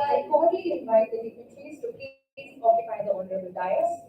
I cordially invite the dignitaries to please occupy the honorable dais.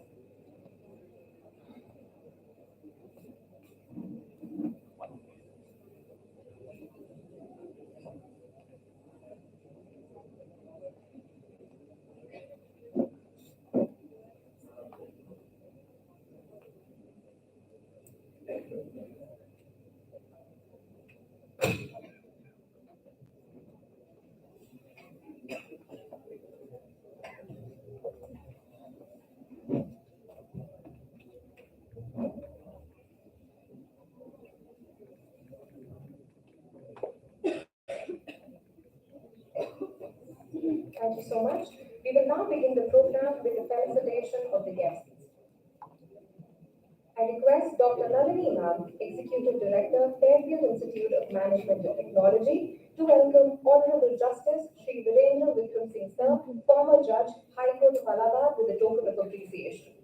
Thank you so much. We will now begin the program with the felicitation of the guests. I request Dr. Nalini Ma'am, Executive Director, Fairfield Institute of Management and Technology, to welcome Honorable Justice Sri Virendra Vikram Singh Sir, former Judge, High Court of Allahabad, with a token of appreciation.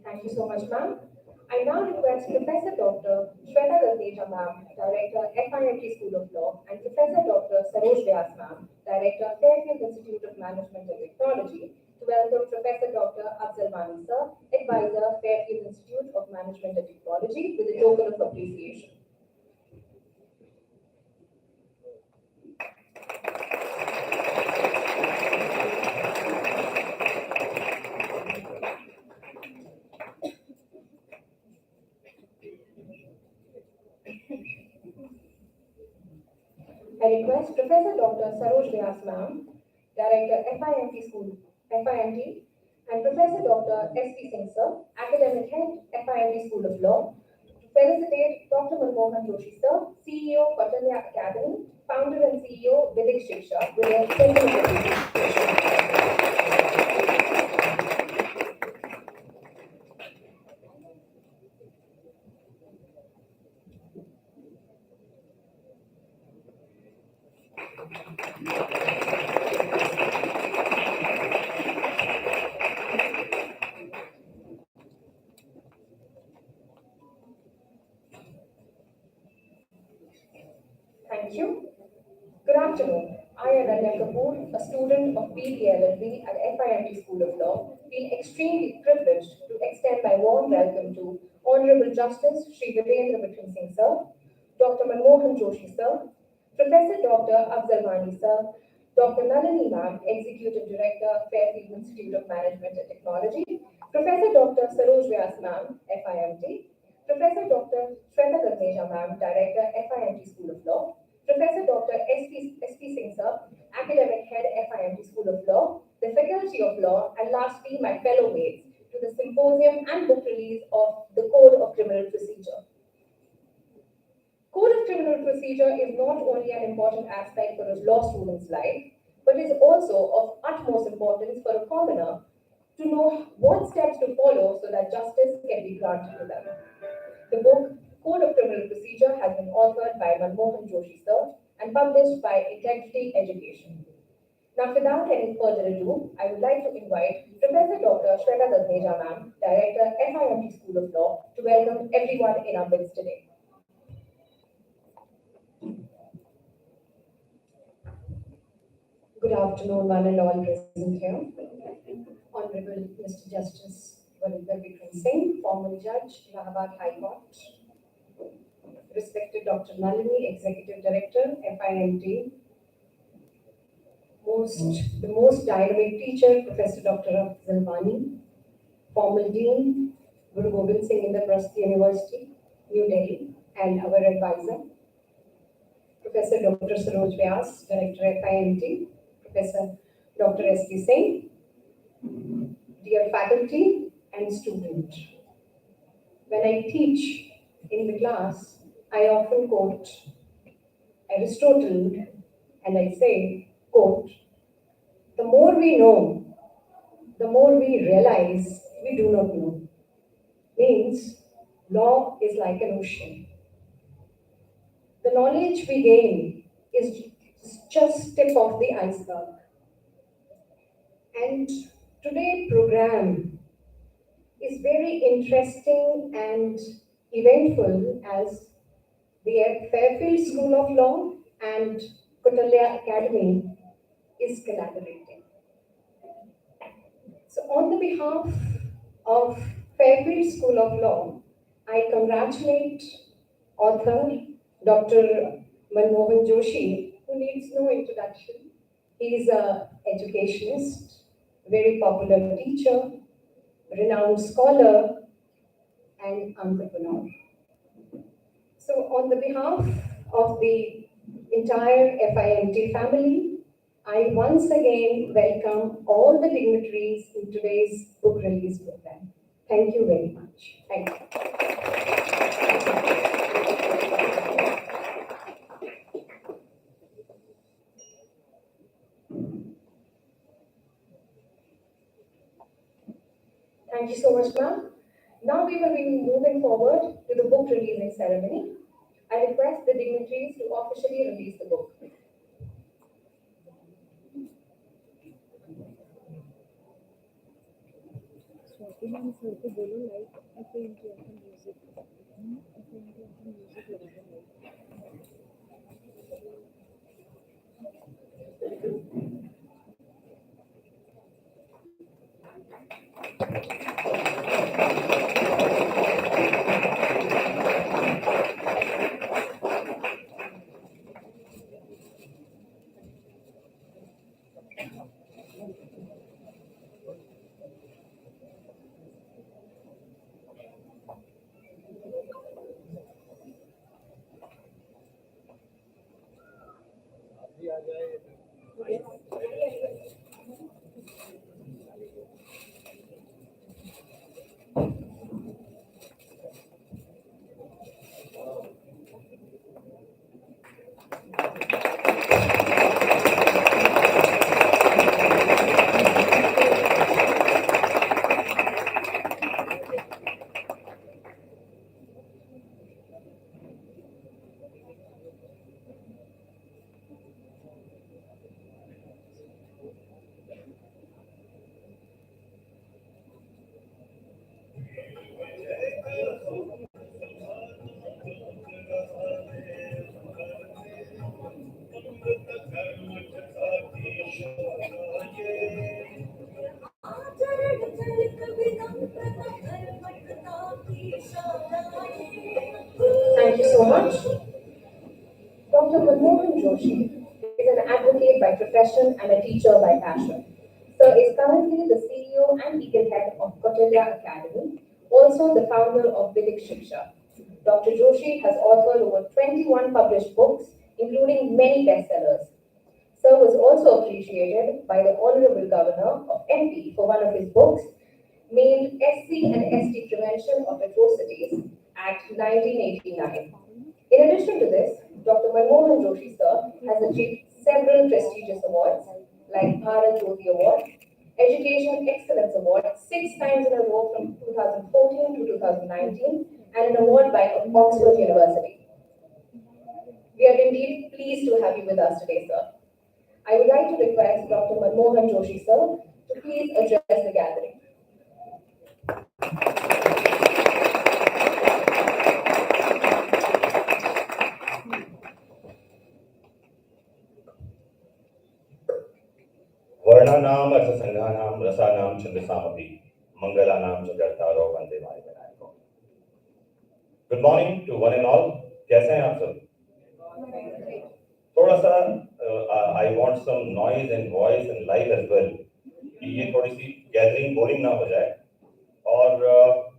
Thank you so much, ma'am. I now request Professor Dr. Shweta Galdeja, ma'am, Director, FIMT School of Law, and Professor Dr. Saroj Vyas, ma'am, Director, Fairfield Institute of Management and Technology, to welcome Professor Dr. Afzal Wani, sir, Advisor, Fairfield Institute of Management and Technology, with a token of appreciation. I request Professor Dr. Saroj Vyas, ma'am, Director, FIMT, and Professor Dr. S.P. Singh, sir, Academic Head, FIMT School of Law, to felicitate Dr. Manmohan Joshi, sir, CEO, Kautilya Academy, founder and CEO, Vidik Shiksha, with a token of appreciation. Thank you. Good afternoon. I am Ananya Kapoor, a student of BBLLB at FIMT School of Law, feel extremely privileged to extend my warm welcome to Honorable Justice Sri Virendra Vikram Singh, sir, Dr. Manmohan Joshi, sir, Professor Dr. Afzal Wani, sir, Dr. Nalini Ma'am, Executive Director, Fairfield Institute of Management and Technology, Professor Dr. Saroj Vyas, ma'am, FIMT, Professor Dr. Shweta Galdeja, ma'am, Director, FIMT School of Law, Professor Dr. S.P. Singh, sir, Academic Head, FIMT School of Law, the Faculty of Law, and lastly, my fellow mates, to the Symposium and book release of the Code of Criminal Procedure. Code of Criminal Procedure is not only an important aspect for a law student's life, but is also of utmost importance for a commoner to know what steps to follow so that justice can be granted to them. The book Code of Criminal Procedure has been authored by Manmohan Joshi, sir, and published by Integrity Education. Now, without any further ado, I would like to invite Professor Dr. Shweta Galdeja, ma'am, Director, FIMT School of Law, to welcome everyone in our midst today. afternoon, one and all present here. Honorable Mr. Justice Varinder Vikram Singh, former Judge, Allahabad High Court. Respected Dr. Nalini, Executive Director, FIMT. The most dynamic teacher, Professor Dr. Zalwani. Former Dean, Guru Gobind Singh Indraprasth University, New Delhi, and our advisor, Professor Dr. Saroj Vyas, Director FIMT, Professor Dr. S.P. Singh, dear faculty and student. When I teach in the class, I often quote Aristotle and I say, quote, the more we know, the more we realize we do not know. Means law is like an ocean. The knowledge we gain is just tip of the iceberg. And today's program is very interesting and eventful as the Fairfield School of Law and Kautilya Academy is collaborating. So on the behalf of Fairfield School of Law, I congratulate author Dr. Manmohan Joshi, who needs no introduction. He is an educationist, very popular teacher, renowned scholar, and entrepreneur. So on the behalf of the entire FIMT family, I once again welcome all the dignitaries in today's book release program. Thank you very much. Thank you. Thank you so much, ma'am. Now we will be moving forward to the book releasing ceremony. I request the dignitaries to officially release the book. Thank you so much. Dr. Manmohan Joshi is an advocate by profession and a teacher by passion. Sir is currently the CEO and legal head of Kautilya Academy, also the founder of Vidik Shiksha. Dr. Joshi has authored over 21 published books, including many bestsellers. Sir was also appreciated by the Honorable Governor of MP for one of his books, named SC and ST Prevention of Atrocities, Act 1989. In addition to this, Dr. Manmohan Joshi sir has achieved several prestigious awards like Bharat Jyoti Award, Education Excellence Award 6 times in a row from 2014 to 2019, and an award by Oxford University. We are indeed pleased to have you with us today, sir. I would like to request Dr. Manmohan Joshi sir to please address the gathering. गणानाम अर्थसंघानाम रसानाम छंदसामपि मंगलानाम च जड़तारो वंदे मातरम। Good morning to one and all. कैसे हैं आप सब? थोड़ा सा I want some noise and voice and light as well, कि ये थोड़ी सी गैदरिंग बोरिंग ना हो जाए। और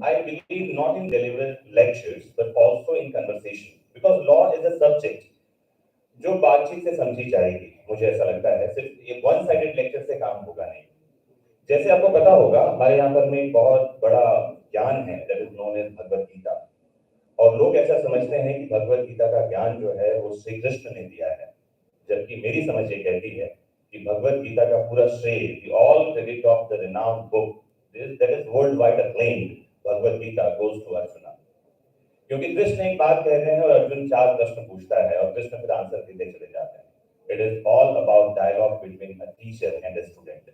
I believe not in deliver lectures but also in conversation, because law is a subject जो बातचीत से समझी जाएगी। मुझे ऐसा लगता है सिर्फ ये वन साइडेड लेक्चर से काम होगा नहीं। जैसे आपको पता होगा, हमारे यहाँ पर में एक बहुत बड़ा ज्ञान है that is known as Bhagavad Gita. और लोग ऐसा समझते हैं कि भगवत गीता का ज्ञान जो है वो श्री कृष्ण ने दिया है, जबकि मेरी समझ ये कहती है कि भगवत गीता का पूरा श्रेय, the all credit of the renowned book that is world wide acclaimed, Bhagavad Gita goes to Arjun. क्योंकि कृष्ण एक बात कहते हैं और अर्जुन 4 प्रश्न पूछता है और कृष्ण फिर आंसर देते चले जाते हैं। It is all about dialogue between a teacher and a student.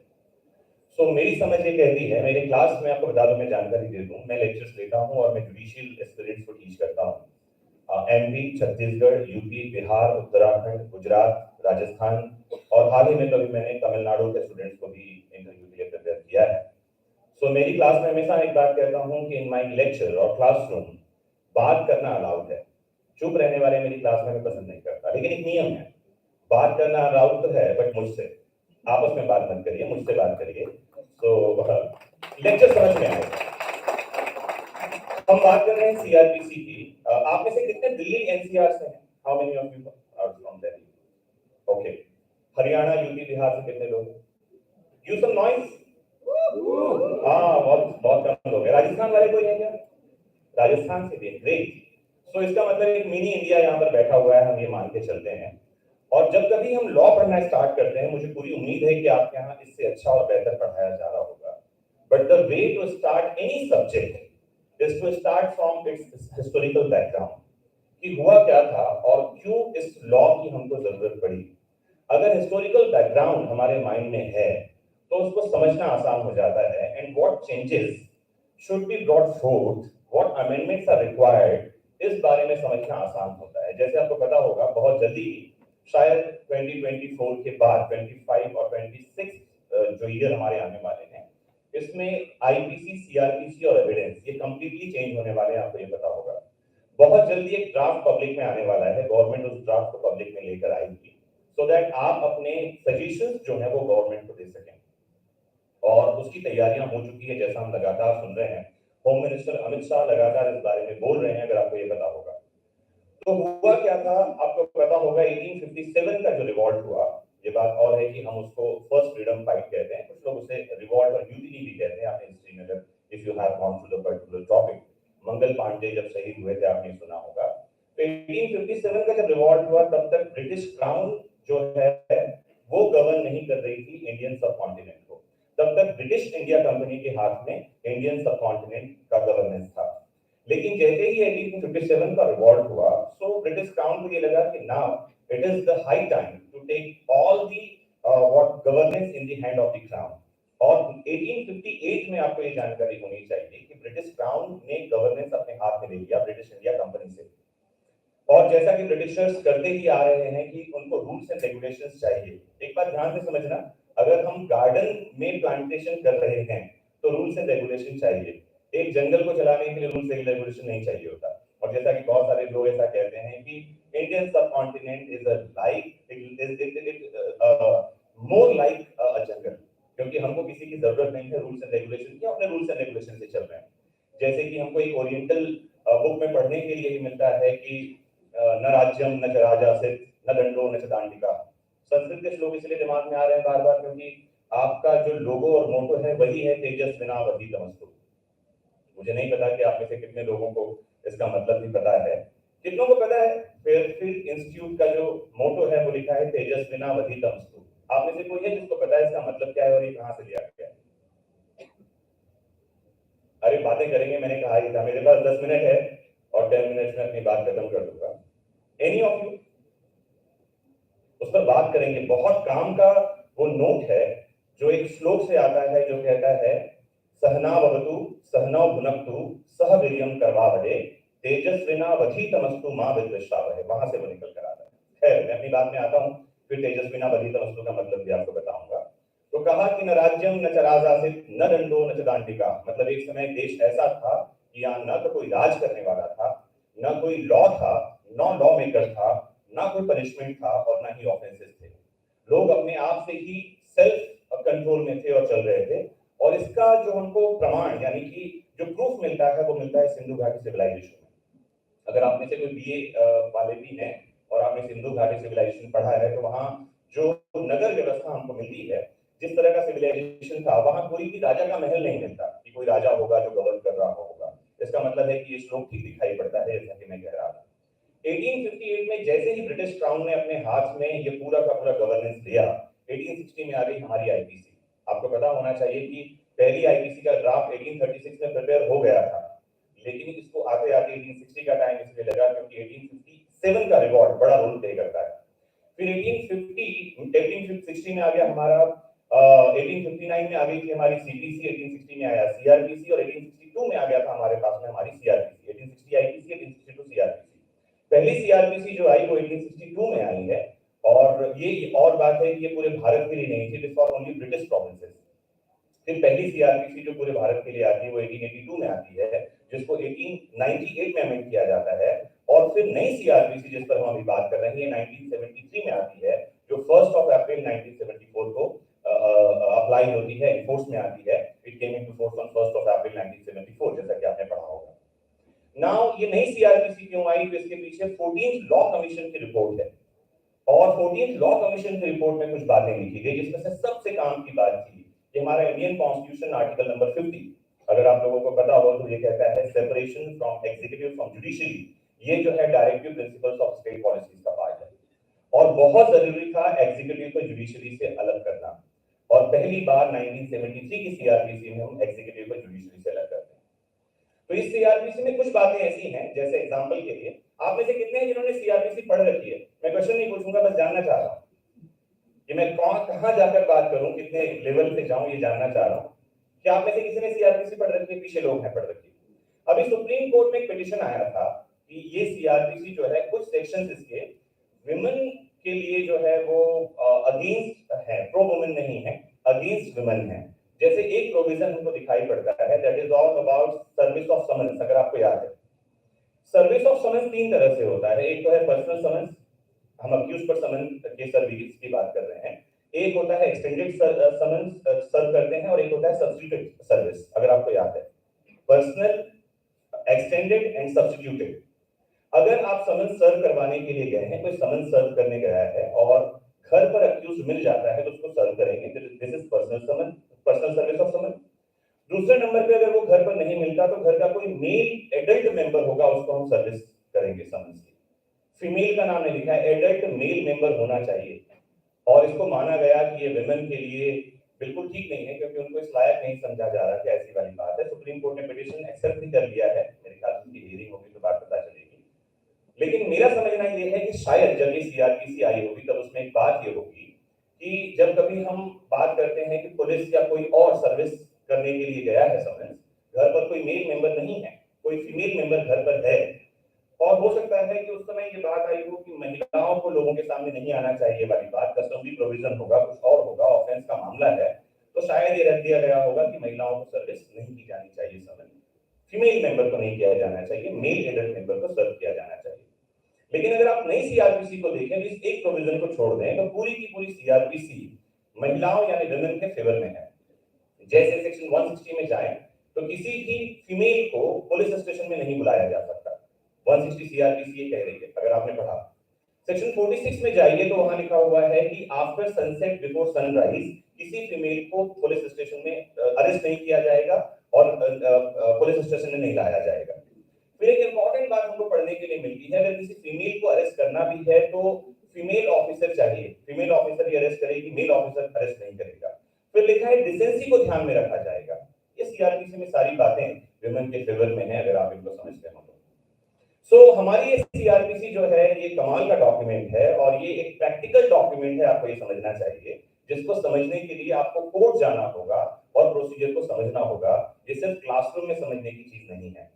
So मेरी समझ ये कहती है, मेरे क्लास में आपको बता दूं, मैं जानकारी दे दूं, मैं लेक्चर्स लेता हूं और मैं जुडिशियल एस्पिरेंट्स को टीच करता हूं। एमपी, छत्तीसगढ़, यूपी, बिहार, उत्तराखंड, गुजरात, राजस्थान और हाल ही में कभी मैंने तमिलनाडु के स्टूडेंट्स को भी इंटरव्यू के लिए प्रिपेयर किया है। सो मेरी क्लास में हमेशा एक बात कहता हूं कि इन माय लेक्चर और क्लासरूम बात करना अलाउड है। चुप रहने वाले मेरी क्लास में मैं पसंद नहीं करता, लेकिन एक नियम है, बात करना अलाउड तो है बट मुझसे। आपस में बात मत करिए, मुझसे बात करिए। तो लेक्चर समझ में आएगा। हम बात कर रहे हैं सीआरपीसी की। आप में से कितने दिल्ली एनसीआर से हैं? How many of you are from Delhi? Okay. Haryana, UP, Bihar से कितने लोग? Give some noise. हाँ, बहुत बहुत कम लोग हैं। राजस्थान वाले कोई है क्या? राजस्थान से भी? ग्रेट। सो इसका मतलब एक मिनी इंडिया यहाँ पर बैठा हुआ है, हम ये मान के चलते हैं। और जब कभी हम लॉ पढ़ना स्टार्ट करते हैं, मुझे पूरी उम्मीद है कि आपके यहाँ इससे अच्छा और बेहतर पढ़ाया जा रहा होगा। But the way to start any subject is to start from its historical background, कि हुआ क्या था और क्यों इस लॉ की हमको जरूरत पड़ी। अगर हिस्टोरिकल बैकग्राउंड हमारे माइंड में है तो उसको समझना आसान हो जाता है। And what changes should be brought forth, what amendments are required, इस बारे में समझना आसान होता है। जैसे आपको पता होगा, बहुत जल्दी शायद 2024 के बाद 25 और 26 जो ईयर हमारे आने वाले हैं, इसमें आईपीसी, सीआरपीसी और एविडेंस ये कंप्लीटली चेंज होने वाले हैं। आपको ये पता होगा। बहुत जल्दी एक ड्राफ्ट पब्लिक में आने वाला है, गवर्नमेंट उस ड्राफ्ट को पब्लिक में लेकर आएगी, सो दैट आप अपने सजेशंस जो है वो गवर्नमेंट को दे सकें। और उसकी तैयारियां हो चुकी है, जैसा हम लगातार सुन रहे हैं। होम मिनिस्टर अमित शाह लगातार इस बारे में बोल रहे हैं, अगर आपको ये पता होगा। तो हुआ क्या था, आपको पता होगा 1857 का जो रिवॉल्ट हुआ, ये बात और है कि हम उसको फर्स्ट फ्रीडम फाइट कहते हैं, कुछ लोग उसे रिवॉल्ट और म्यूटिनी भी कहते हैं। आपने हिस्ट्री में अगर if you have gone through the particular topic, Mangal Pandey जब शहीद हुए थे, आपने सुना होगा। तो 1857 का जब रिवॉल्ट हुआ, तब तक ब्रिटिश क्राउन जो है वो गवर्न नहीं कर रही थी इंडियन सब कॉन्टिनेंट को। तब तक ब्रिटिश इंडिया कंपनी के हाथ में इंडियन सब कॉन्टिनेंट का गवर्नेंस था। लेकिन जैसे ही 1857 का रिवॉल्ट हुआ, सो ब्रिटिश क्राउन को ये लगा कि now it is the high time to take all the what governance in the hand of the crown. और 1858 में आपको ये जानकारी होनी चाहिए कि ब्रिटिश क्राउन ने गवर्नेंस अपने हाथ में ले लिया ब्रिटिश इंडिया कंपनी से। और जैसा कि ब्रिटिशर्स करते ही आ रहे हैं कि उनको रूल्स एंड रेगुलेशंस चाहिए। एक बात ध्यान से समझना, अगर हम गार्डन में प्लांटेशन कर रहे हैं तो रूल्स एंड रेगुलेशन चाहिए। एक जंगल को चलाने के लिए रूल्स एंड रेगुलेशन नहीं चाहिए होता। और जैसा कि बहुत सारे लोग ऐसा कहते हैं कि Indian subcontinent is a like more like a jungle, क्योंकि हमको किसी की जरूरत नहीं है रूल्स एंड रेगुलेशन की, अपने रूल्स एंड रेगुलेशन से चल रहे हैं। जैसे कि हमको एक ओरिएंटल बुक में पढ़ने के लिए मिलता है कि न राज्यम न च राजासित न दंडो न च दांडिका। संस्कृत के श्लोक इसलिए दिमाग में आ रहे हैं बार बार, क्योंकि आपका जो लोगो और मोटो है वही है तेजस्विनावधि तमस्तु। मुझे नहीं पता कि आप में से कितने लोगों को इसका मतलब भी पता है। कितनों को पता है फेयरफील्ड इंस्टीट्यूट का जो मोटो है वो लिखा है तेजस्विनावधि तमस्तु? आप में से कोई है जिसको पता है इसका मतलब क्या है और ये कहां से लिया गया है? अरे बातें करेंगे, मैंने कहा ही था। मेरे पास 10 मिनट है और 10 मिनट में अपनी बात खत्म कर दूंगा। एनी ऑफ यू उस पर बात करेंगे। बहुत काम का वो नोट है जो एक श्लोक से आता है, जो कहता है सहनावतु सहनौ भुनक्तु सह वीर्यं करवावहै तेजस्विनावधीतमस्तु मा विद्विषावहै। वहां से वो निकल कर आता है। खैर, मैं अपनी बात में आता हूं, फिर तेजस्विनावधीतमस्तु का मतलब भी आपको बताऊंगा। तो कहा कि न राज्यम न च राजासित न दंडो न च दांडिका, मतलब एक समय देश ऐसा था कि यहाँ न तो कोई राज करने वाला था, न कोई लॉ था, न लॉ मेकर था, ना कोई पनिशमेंट था और ना ही ऑफेंसेस थे। लोग अपने आप से ही सेल्फ कंट्रोल में थे और चल रहे थे। और इसका जो हमको प्रमाण यानी कि जो प्रूफ मिलता है वो मिलता है सिंधु घाटी सिविलाइजेशन में। अगर आप में से कोई बीए वाले भी हैं और आपने सिंधु घाटी सिविलाइजेशन पढ़ा है तो वहाँ जो नगर व्यवस्था हमको मिलती है, जिस तरह का सिविलाइजेशन था, वहाँ कोई भी राजा का महल नहीं मिलता कि कोई राजा होगा जो गवर्न कर रहा होगा। इसका मतलब है कि ये श्लोक ठीक दिखाई पड़ता है, जैसा कि मैं कह रहा था। 1858 में जैसे ही ब्रिटिश क्राउन ने अपने हाथ में ये पूरा का पूरा गवर्नेंस लिया, 1860 में आ गई हमारी आईपीसी। आपको पता होना चाहिए कि पहली आईपीसी का ड्राफ्ट 1836 में प्रिपेयर हो गया था, लेकिन इसको आते आते 1860 का टाइम इसलिए लगा क्योंकि 1857 का रिवॉर्ड बड़ा रोल प्ले करता है। फिर 1860 में आ गया हमारा 1859 में आ गई थी हमारी सीपीसी, 1860 में आया सीआरपीसी और 1862 में आ गया था हमारे पास में हमारी सीआरपीसी, 1860 आईपीसी, 1862 सीआरपीसी। पहली सीआरपीसी जो आई वो 1862 में आई है और ये और बात है कि ये पूरे भारत के लिए नहीं थी, this for only British provinces. फिर पहली सीआरपीसी जो पूरे भारत के लिए आती है वो 1882 में आती है, जिसको 1898 में अमेंड किया जाता है। और फिर नई सीआरपीसी जिस पर हम अभी बात कर रहे हैं 1973 में आती है, जो 1 अप्रैल 1974 को अप्लाई होती है, एनफोर्स में आती है। It came into force on 1 अप्रैल 1974, जैसा कि आपने पढ़ा होगा। नाउ ये नई सीआरपीसी क्यों आई, तो इसके पीछे 14th लॉ कमीशन की रिपोर्ट है और 14th लॉ कमीशन की रिपोर्ट में कुछ बातें लिखी गई, जिसमें से सबसे काम की बात थी कि हमारा इंडियन कॉन्स्टिट्यूशन आर्टिकल नंबर 50, अगर आप लोगों को पता हो तो ये कहता है separation from executive from judiciary. ये जो है directive principles of state policies का पार्ट है और बहुत जरूरी था एग्जीक्यूटिव को जुडिशरी से अलग करना। और पहली बार 1973 की सीआरपीसी में हम एग्जीक्यूटिव को जुडिशरी से अलग करते हैं। तो इस सीआरपीसी में कुछ बातें ऐसी हैं, जैसे एग्जांपल के लिए आप में से कितने हैं जिन्होंने सीआरपीसी पढ़ रखी है? मैं क्वेश्चन नहीं पूछूंगा, बस जानना चाह रहा हूं कि मैं कहां जाकर बात करूं, कितने लेवल पे जाऊं, ये जानना चाह रहा हूं। क्या आप में से किसी ने सीआरपीसी पढ़ रखी है? पीछे लोग हैं पढ़ रखी है। अभी सुप्रीम कोर्ट में एक पिटीशन आया था कि ये सीआरपीसी जो है कुछ सेक्शंस इसके विमेन के लिए जो है वो अगेंस्ट है, प्रो वुमेन नहीं है, अगेंस्ट विमेन है। जैसे एक प्रोविजन हमको दिखाई पड़ता है, that is all about service of summons. अगर आपको याद है, सर्विस ऑफ समन्स तीन तरह से होता है। एक तो है पर्सनल समन्स, हम अक्यूज पर समन के सर्विस की बात कर रहे हैं। एक होता है एक्सटेंडेड समन्स सर्व करते हैं और एक होता है सब्स्टिट्यूटेड सर्विस, अगर आपको याद है, पर्सनल, एक्सटेंडेड एंड सब्स्टिट्यूटेड। अगर आप समन सर्व करवाने के लिए गए हैं, कोई समन सर्व करने गया है और घर पर अक्यूज मिल जाता है तो उसको सर्व करेंगे, this is personal summon, personal service of summon. दूसरे नंबर पे अगर वो घर पर नहीं मिलता तो घर का कोई मेल एडल्ट मेंबर होगा, उसको हम सर्विस करेंगे समन्स की। फीमेल का नाम नहीं लिखा है, एडल्ट मेल मेंबर होना चाहिए। और इसको माना गया कि ये विमेन के लिए बिल्कुल ठीक नहीं है, क्योंकि उनको इस लायक नहीं समझा जा रहा कि ऐसी वाली बात है। सुप्रीम कोर्ट ने पिटीशन एक्सेप्ट भी कर लिया है, मेरे ख्याल से उसकी हियरिंग होगी तो बात पता चलेगी। लेकिन मेरा समझना ये है कि शायद जब ये सीआरपीसी आई होगी तब उसमें एक बात ये होगी कि जब कभी हम बात करते हैं कि पुलिस या कोई और सर्विस करने के लिए गया है समन्स, घर पर कोई मेल मेंबर नहीं है, कोई फीमेल मेंबर घर पर है, और हो सकता है कि उस समय ये बात आई हो कि महिलाओं को लोगों के सामने नहीं आना चाहिए वाली बात, कस्टमरी प्रोविजन होगा, कुछ और होगा, ऑफेंस का मामला है, तो शायद ये रख दिया गया होगा कि महिलाओं को सर्विस नहीं की जानी चाहिए समन, फीमेल मेंबर को नहीं किया जाना चाहिए, मेल एडल्ट मेंबर को सर्व किया जाना चाहिए। लेकिन अगर आप नई सीआरपीसी को देखें, इस एक प्रोविजन को छोड़ दें तो पूरी की पूरी सीआरपीसी महिलाओं यानी विमेन के फेवर में है। जैसे सेक्शन 160 में जाए तो किसी भी फीमेल को पुलिस स्टेशन में नहीं बुलाया जा सकता, 160 सीआरपीसी ये कह रही है, अगर आपने पढ़ा। सेक्शन 46 में जाइए तो वहां लिखा हुआ है कि आफ्टर सनसेट बिफोर सनराइज किसी फीमेल को पुलिस स्टेशन में अरेस्ट नहीं किया जाएगा और पुलिस स्टेशन में नहीं लाया जाएगा। फिर एक इंपॉर्टेंट बात हमको पढ़ने के लिए मिलती है, अगर किसी फीमेल को अरेस्ट करना भी है तो फीमेल ऑफिसर चाहिए, फीमेल ऑफिसर ही अरेस्ट करेगी, मेल ऑफिसर अरेस्ट नहीं करेगा। फिर लिखा है डिसेंसी को ध्यान में रखा जाएगा। इस सीआरपीसी में सारी बातें विमेन के फेवर में है, अगर आप इनको समझते हो। सो हमारी ये सीआरपीसी जो है ये कमाल का डॉक्यूमेंट है और ये एक प्रैक्टिकल डॉक्यूमेंट है, आपको ये समझना चाहिए, जिसको समझने के लिए आपको कोर्ट जाना होगा और प्रोसीजर को समझना होगा। ये सिर्फ क्लासरूम में समझने की चीज नहीं है।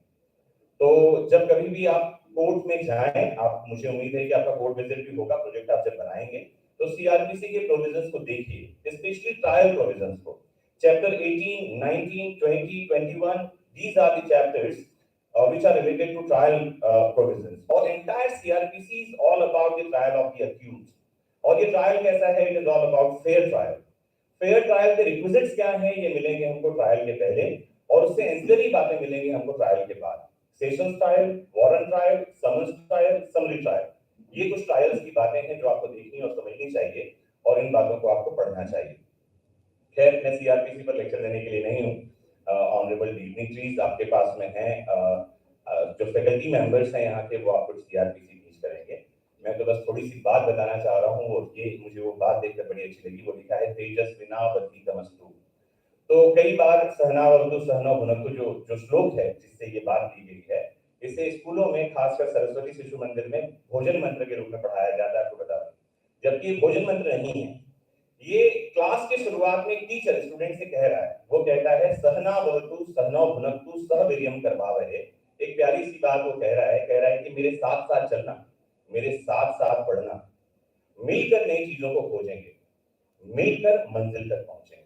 तो जब कभी भी आप कोर्ट में जाएं, आप, मुझे उम्मीद है कि आपका कोर्ट विजिट भी होगा, प्रोजेक्ट आप जब बनाएंगे तो तो सीआरपीसी के प्रोविजंस को देखिए, स्पेशली ट्रायल प्रोविजंस को। Chapter 18, 19, 20, 21, these are the chapters which are related to trial provisions. और entire CRPC is all about the trial of the accused. और ये ट्रायल कैसा है? It is all about fair trial. Fair trial के requisites क्या हैं? ये मिलेंगे हमको ट्रायल के पहले, और उससे एंसिलरी बातें मिलेंगी हमको ट्रायल के बाद। Sessions trial, warrant trial, summons trial, summary trial, ये कुछ ट्रायल्स की बातें हैं जो आपको देखनी और समझनी चाहिए, और इन बातों को आपको पढ़ना चाहिए। खैर, मैं सीआरपीसी पर लेक्चर देने के लिए नहीं हूँ। ऑनरेबल डिग्निटरीज आपके पास में हैं, जो फैकल्टी मेंबर्स हैं यहाँ के, वो आपको सीआरपीसी टीच करेंगे। मैं तो बस थोड़ी सी बात बताना चाह रहा हूँ, और ये मुझे वो बात देखकर बड़ी अच्छी लगी। वो लिखा है तेजस्विनावती तमस्तु। तो कई बार सहनावतु सहनौ भुनक्तु जो श्लोक है जिससे ये बात दी गई है, इसे स्कूलों में खासकर सरस्वती शिशु मंदिर में भोजन मंत्र के रूप में पढ़ाया जाता है, आपको बता दें। जबकि भोजन मंत्र नहीं है, ये क्लास के शुरुआत में टीचर स्टूडेंट से कह रहा है। वो कहता है सहनावतु सहनौ भुनक्तु सह वीर्यं करवावहै। एक प्यारी सी बात वो कह रहा है कि मेरे साथ साथ चलना, मेरे साथ साथ पढ़ना, मिलकर नई चीजों को खोजेंगे, मिलकर मंजिल तक पहुंचेंगे।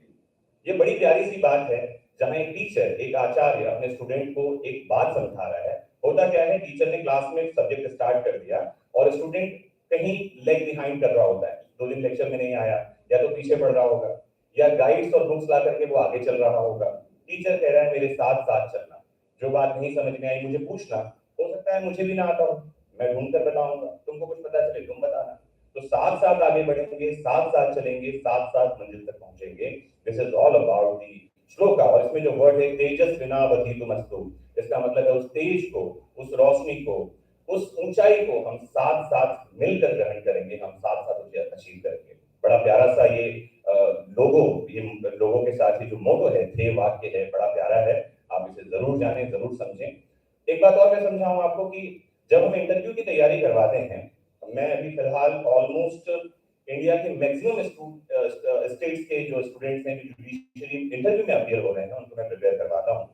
ये बड़ी प्यारी सी बात है, जहां एक टीचर, एक आचार्य अपने स्टूडेंट को एक बात समझा रहा है। होता क्या है, टीचर ने क्लास में सब्जेक्ट स्टार्ट कर दिया और स्टूडेंट कहीं लेग बिहाइंड कर रहा होता है, 2 दिन लेक्चर में नहीं आया, या तो पीछे पढ़ रहा होगा, या गाइड्स और बुक्स ला करके वो आगे चल रहा होगा। टीचर कह रहा है मेरे साथ साथ चलना, जो बात नहीं समझ में आई मुझे पूछना, हो सकता है मुझे भी ना आता हो, मैं ढूंढ कर बताऊंगा, तुमको कुछ पता चले तुम बताना। तो साथ साथ आगे बढ़ेंगे, साथ साथ चलेंगे, साथ साथ मंजिल तक पहुंचेंगे। This is all about the श्लोक। और इसमें जो वर्ड है तेजस्विनावतीतमस्तु, इसका मतलब है उस तेज को, उस रोशनी को, उस ऊंचाई को हम साथ साथ मिलकर ग्रहण करेंगे, हम साथ साथ उसे अचीव करेंगे। बड़ा प्यारा सा ये लोगों के साथ ही जो मोटो है, ध्येय वाक्य है, बड़ा प्यारा है। आप इसे जरूर जानें, जरूर समझें। एक बात और मैं समझाऊं आपको कि जब हम इंटरव्यू की तैयारी करवाते हैं, मैं अभी फिलहाल ऑलमोस्ट इंडिया के मैक्सिमम स्टेट्स के जो स्टूडेंट्स हैं जो जुडिशियरी इंटरव्यू में अपीयर हो रहे हैं, उनको मैं प्रिपेयर करवाता हूँ।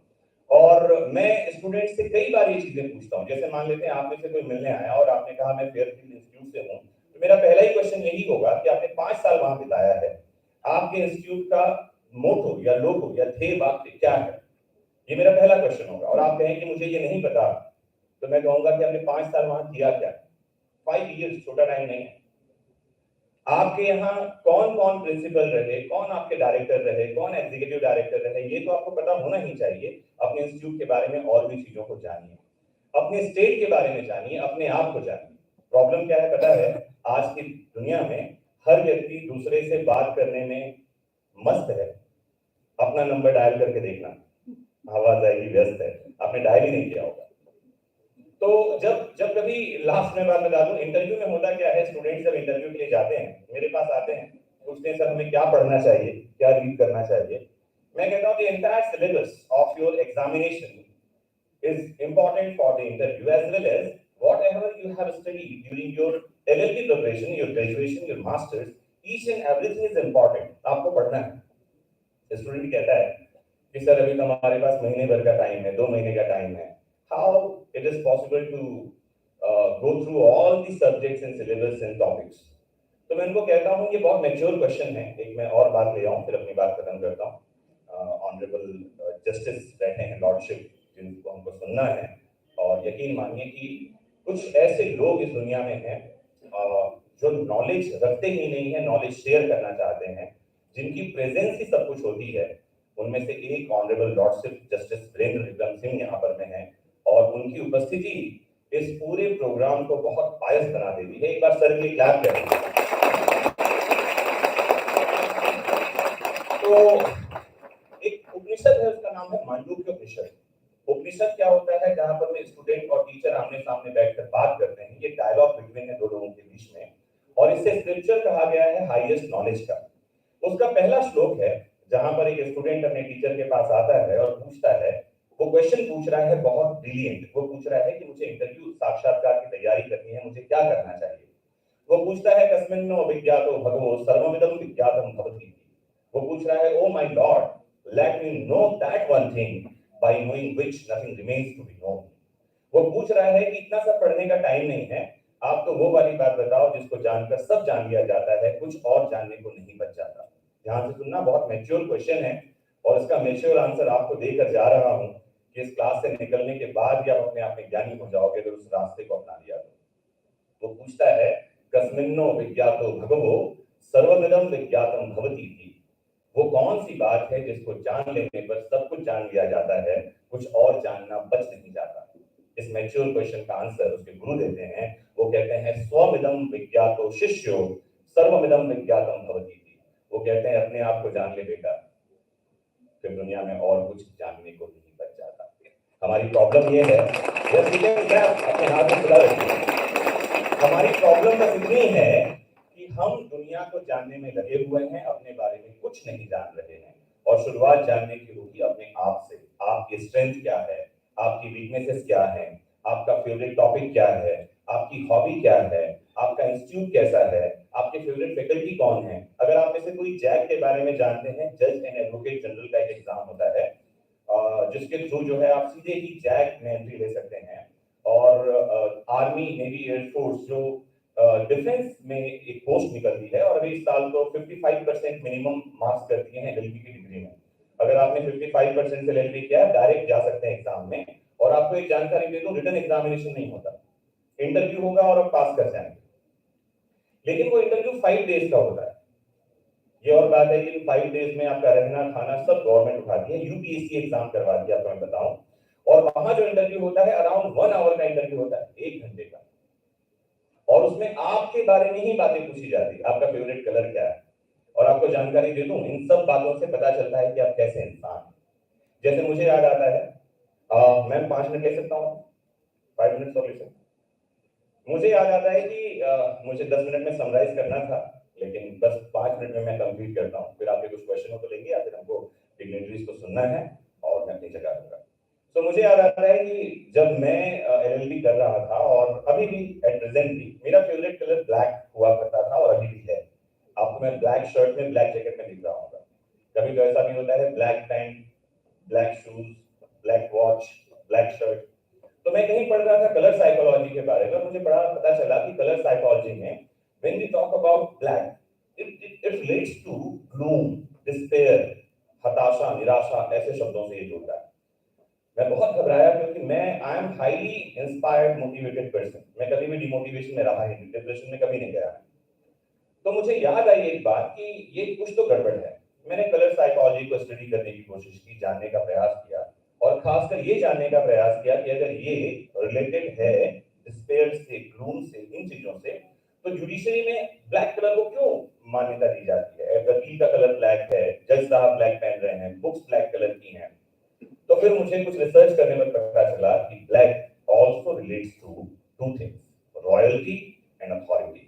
और मैं स्टूडेंट से कई बार ये चीजें पूछता हूँ। जैसे मान लेते हैं आप में से कोई मिलने आया और आपने कहा मैं फेयरफील्ड इंस्टीट्यूट से हूँ, तो मेरा पहला ही क्वेश्चन यही होगा कि आपने 5 साल वहां बिताया है, आपके इंस्टीट्यूट का मोटो या लोगो या ध्येय वाक्य क्या है? ये मेरा पहला क्वेश्चन होगा। और आप कहें कि मुझे ये नहीं पता, तो मैं कहूंगा कि आपने 5 साल वहां किया क्या? 5 इयर्स छोटा टाइम नहीं है। आपके यहाँ कौन कौन प्रिंसिपल रहे, कौन आपके डायरेक्टर रहे, कौन एग्जीक्यूटिव डायरेक्टर रहे, ये तो आपको पता होना ही चाहिए। अपने इंस्टीट्यूट के बारे में और भी चीजों को जानिए, अपने स्टेट के बारे में जानिए, अपने आप को जानिए। प्रॉब्लम क्या है पता है? आज की दुनिया में हर व्यक्ति दूसरे से बात करने में मस्त है। अपना नंबर डायल करके देखना, आवाज आएगी व्यस्त है, आपने डायल ही नहीं किया होगा। तो जब कभी लास्ट में बात बता दूं, इंटरव्यू में होता क्या है, स्टूडेंट जब इंटरव्यू के लिए जाते हैं, मेरे पास आते हैं, पूछते हैं सर हमें क्या पढ़ना चाहिए, क्या रीड करना चाहिए। मैं कहता हूं the entire syllabus of your examination is important for the interview, as well as whatever you have studied during your LLB preparation, your graduation, your masters, each and everything is important. आपको पढ़ना है। Student कहता है कि sir अभी तो हमारे पास महीने भर का टाइम है, 2 महीने का टाइम है। How it is possible to go through all the subjects and syllabus and topics? तो मैं इनको कहता हूँ ये बहुत मैच्योर क्वेश्चन है। एक मैं और बात ले आऊँ, फिर अपनी बात खत्म करता हूँ। ऑनरेबल जस्टिस बैठे हैं, लॉर्डशिप, जिनको हमको सुनना है। और यकीन मानिए कि कुछ ऐसे लोग इस दुनिया में हैं जो नॉलेज रखते ही नहीं है, नॉलेज शेयर करना चाहते हैं, जिनकी प्रेजेंस ही सब कुछ होती है। उनमें से एक honourable lordship justice Virendra Vikram Singh यहाँ पर में है, और उनकी उपस्थिति इस पूरे प्रोग्राम को बहुत पायस बना देती है। एक बार सर के क्लैप करें। तो एक उपनिषद है, उसका नाम है मांडूक्य उपनिषद। उपनिषद क्या होता है? जहां पर में स्टूडेंट और टीचर आमने सामने बैठकर बात करते हैं, ये डायलॉग बिटवीन है 2 लोगों के बीच में, और इसे स्क्रिप्चर कहा गया है हाईएस्ट नॉलेज का। उसका पहला श्लोक है जहां पर एक स्टूडेंट अपने टीचर के पास आता है और पूछता है, वो क्वेश्चन पूछ रहा है बहुत ब्रिलियंट। वो पूछ रहा है कि मुझे इंटरव्यू साक्षात्कार की तैयारी करनी है, मुझे क्या करना चाहिए? वो पूछता है कस्मिन्नो अभिज्ञातो भगवो सर्वमिदं विज्ञातं भवति। वो पूछ रहा है, oh my Lord, let me know that one thing by knowing which nothing remains to be known। वो पूछ रहा है कि इतना सब पढ़ने का टाइम नहीं है, आप तो वो वाली बात बताओ जिसको जानकर सब जान लिया जाता है, कुछ और जानने को नहीं बच जाता। ध्यान से सुनना, बहुत मैच्योर क्वेश्चन है और इसका मैच्योर आंसर आपको देकर जा रहा हूं कि इस क्लास से निकलने के बाद भी आप अपने आप में ज्ञानी हो जाओगे अगर उस रास्ते को अपना लिया तो। वो पूछता है, कस्मिन्नो विज्ञातो भगवो सर्वमिदं विज्ञातम भवति थी। वो कौन सी बात है जिसको जान लेने पर सब कुछ जान लिया जाता है, कुछ और जानना बच नहीं जाता। इस मैच्योर क्वेश्चन का आंसर उसके गुरु देते हैं। वो कहते हैं स्वमिदं विज्ञातो शिष्यो सर्वमिदं विज्ञातम भवति थी। वो कहते हैं अपने आप को जान ले बेटा, फिर दुनिया में और कुछ जानने को नहीं बच जाता। हमारी प्रॉब्लम ये है, अपने हाथ में खुला रखिए। हमारी प्रॉब्लम बस इतनी है कि हम दुनिया को जानने में लगे हुए हैं, अपने बारे में कुछ नहीं जान रहे हैं। और शुरुआत जानने की होगी अपने आप से। आपकी स्ट्रेंथ क्या है, आपकी वीकनेसेस क्या है, आपका फेवरेट टॉपिक क्या है, आपकी हॉबी क्या है, आपका इंस्टीट्यूट कैसा है, आपके फेवरेट फैकल्टी कौन है। अगर आप में से कोई जैक के बारे में जानते हैं, जज एंड एडवोकेट जनरल का एक एग्जाम होता है जिसके थ्रू जो है आप सीधे ही जैक में एंट्री ले सकते हैं। और आर्मी, नेवी, एयरफोर्स जो डिफेंस में एक पोस्ट निकलती है और अभी इस साल तो 55% मिनिमम मार्क्स कर दिए हैं एलएलबी की डिग्री में। अगर आपने 55% से एलएलबी किया है, डायरेक्ट जा सकते हैं एग्जाम में। और आपको एक जानकारी दे दूं, रिटन एग्जामिनेशन नहीं होता, इंटरव्यू होगा और आप पास कर जाएंगे। लेकिन वो इंटरव्यू 5 डेज का होता है। ये और बात है कि 5 डेज में आपका रहना खाना सब गवर्नमेंट उठाती है। यूपीएससी एग्जाम करवाती है, आपको मैं बताऊं। और वहां जो इंटरव्यू होता है अराउंड 1 आवर का इंटरव्यू होता है, 1 घंटे का। और उसमें आपके बारे में ही बातें पूछी जाती है, आपका फेवरेट कलर क्या है। और आपको जानकारी दे दूं, इन सब बातों से पता चलता है कि आप कैसे इंसान हैं। जैसे मुझे याद आता है, मैम 5 मिनट ले सकता हूँ, 5 मिनट और ले सकता हूँ। मुझे याद आता है कि मुझे 10 मिनट में समराइज करना था, लेकिन बस 5 मिनट में मैं कंप्लीट करता हूँ। फिर आपके कुछ क्वेश्चन हो तो लेंगे या फिर हमको डिग्नेटरीज को सुनना है और मैं अपनी जगह दूंगा। तो मुझे याद आता है कि जब मैं एलएलबी कर रहा था और अभी भी एट प्रेजेंट भी मेरा फेवरेट कलर ब्लैक हुआ करता था और अभी भी है। आपको मैं ब्लैक शर्ट में ब्लैक जैकेट में दिख रहा हूँ। कभी तो ऐसा भी होता है, black pant, black shoes, black watch, black shirt. तो मैं कहीं पढ़ रहा था कलर साइकोलॉजी के बारे में, मुझे पता चला कि कलर साइकोलॉजी में when we talk about black, it relates to gloom, despair, हताशा, निराशा, ऐसे शब्दों से ये जुड़ता है। मैं बहुत घबराया क्योंकि मैं I am highly inspired motivated person. मैं कभी भी डिमोटिवेशन में रहा नहीं, डिप्रेशन में कभी नहीं गया। तो मुझे याद आई एक बात कि ये कुछ तो गड़बड़ है। मैंने कलर साइकोलॉजी को स्टडी करने की कोशिश की, जानने का प्रयास किया और खासकर ये जानने का प्रयास किया कि अगर ये रिलेटेड है डिस्पेयर से, ग्लूम से, इन चीजों से, तो जुडिशरी में ब्लैक कलर को क्यों मान्यता दी जाती है। वकील का कलर ब्लैक है, जज साहब ब्लैक पहन रहे हैं, बुक्स ब्लैक कलर की हैं। तो फिर मुझे कुछ रिसर्च करने में पता चला कि black also relates to two things, royalty and authority.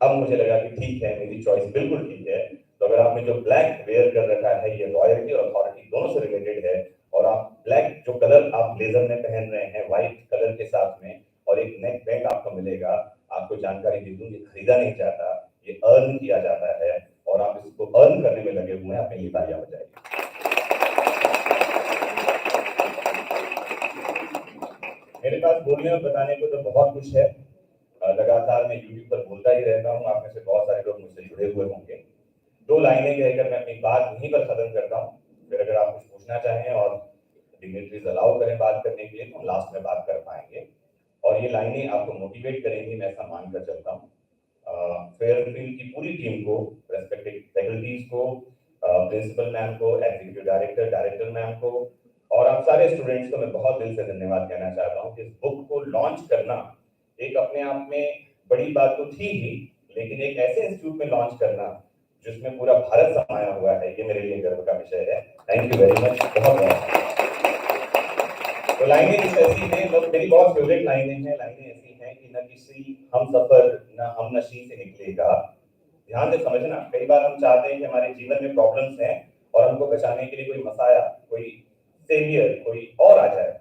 अब मुझे लगा कि ठीक है, मेरी चॉइस बिल्कुल ठीक है। तो अगर आपने जो ब्लैक वेयर कर रखा है, ये रॉयल्टी और अथॉरिटी दोनों से रिलेटेड है। और आप ब्लैक जो कलर आप ब्लेजर में पहन रहे हैं व्हाइट कलर के साथ में, और एक नेक बैंड आपको मिलेगा। आपको जानकारी दे दूं, ये खरीदा नहीं जाता, ये अर्न किया जाता है और आप इसको अर्न करने में लगे हुए हैं। अपनी लिए तालियां बजाइए। मेरे पास बोलने और बताने को तो बहुत कुछ है। लगातार मैं यूट्यूब पर बोलता ही रहता हूँ, आप में से बहुत सारे लोग मुझसे जुड़े हुए होंगे। 2 लाइनें कहकर मैं अपनी बात यहीं पर खत्म करता हूँ। फिर अगर आप कुछ पूछना चाहें और डिग्नेटरीज अलाउ करें बात करने के लिए, तो हम लास्ट में बात कर पाएंगे। और ये लाइनें आपको मोटिवेट करेंगी, मैं ऐसा मानकर चलता हूँ। फेयरफील्ड की पूरी टीम को, रेस्पेक्टिव फैकल्टीज को, प्रिंसिपल मैम को, एग्जीक्यूटिव डायरेक्टर, डायरेक्टर मैम को और आप सारे स्टूडेंट्स को मैं बहुत दिल से धन्यवाद कहना चाहता हूँ कि इस बुक को लॉन्च करना एक अपने आप में बड़ी बात तो थी ही, लेकिन एक ऐसे इंस्टीट्यूट में लॉन्च करना जिसमें पूरा भारत समाया हुआ है, ये मेरे लिए गर्व का विषय है। थैंक यू वेरी मच, बहुत बहुत। तो लाइनें कुछ ऐसी हैं, बस मेरी बहुत फेवरेट लाइनें हैं। लाइनें ऐसी हैं कि न किसी हम सफर न हम नशी से निकलेगा। ध्यान से समझना, कई बार हम चाहते हैं कि हमारे जीवन में प्रॉब्लम्स हैं और हमको बचाने के लिए कोई मसाया, कोई सेवियर, कोई और आ जाए।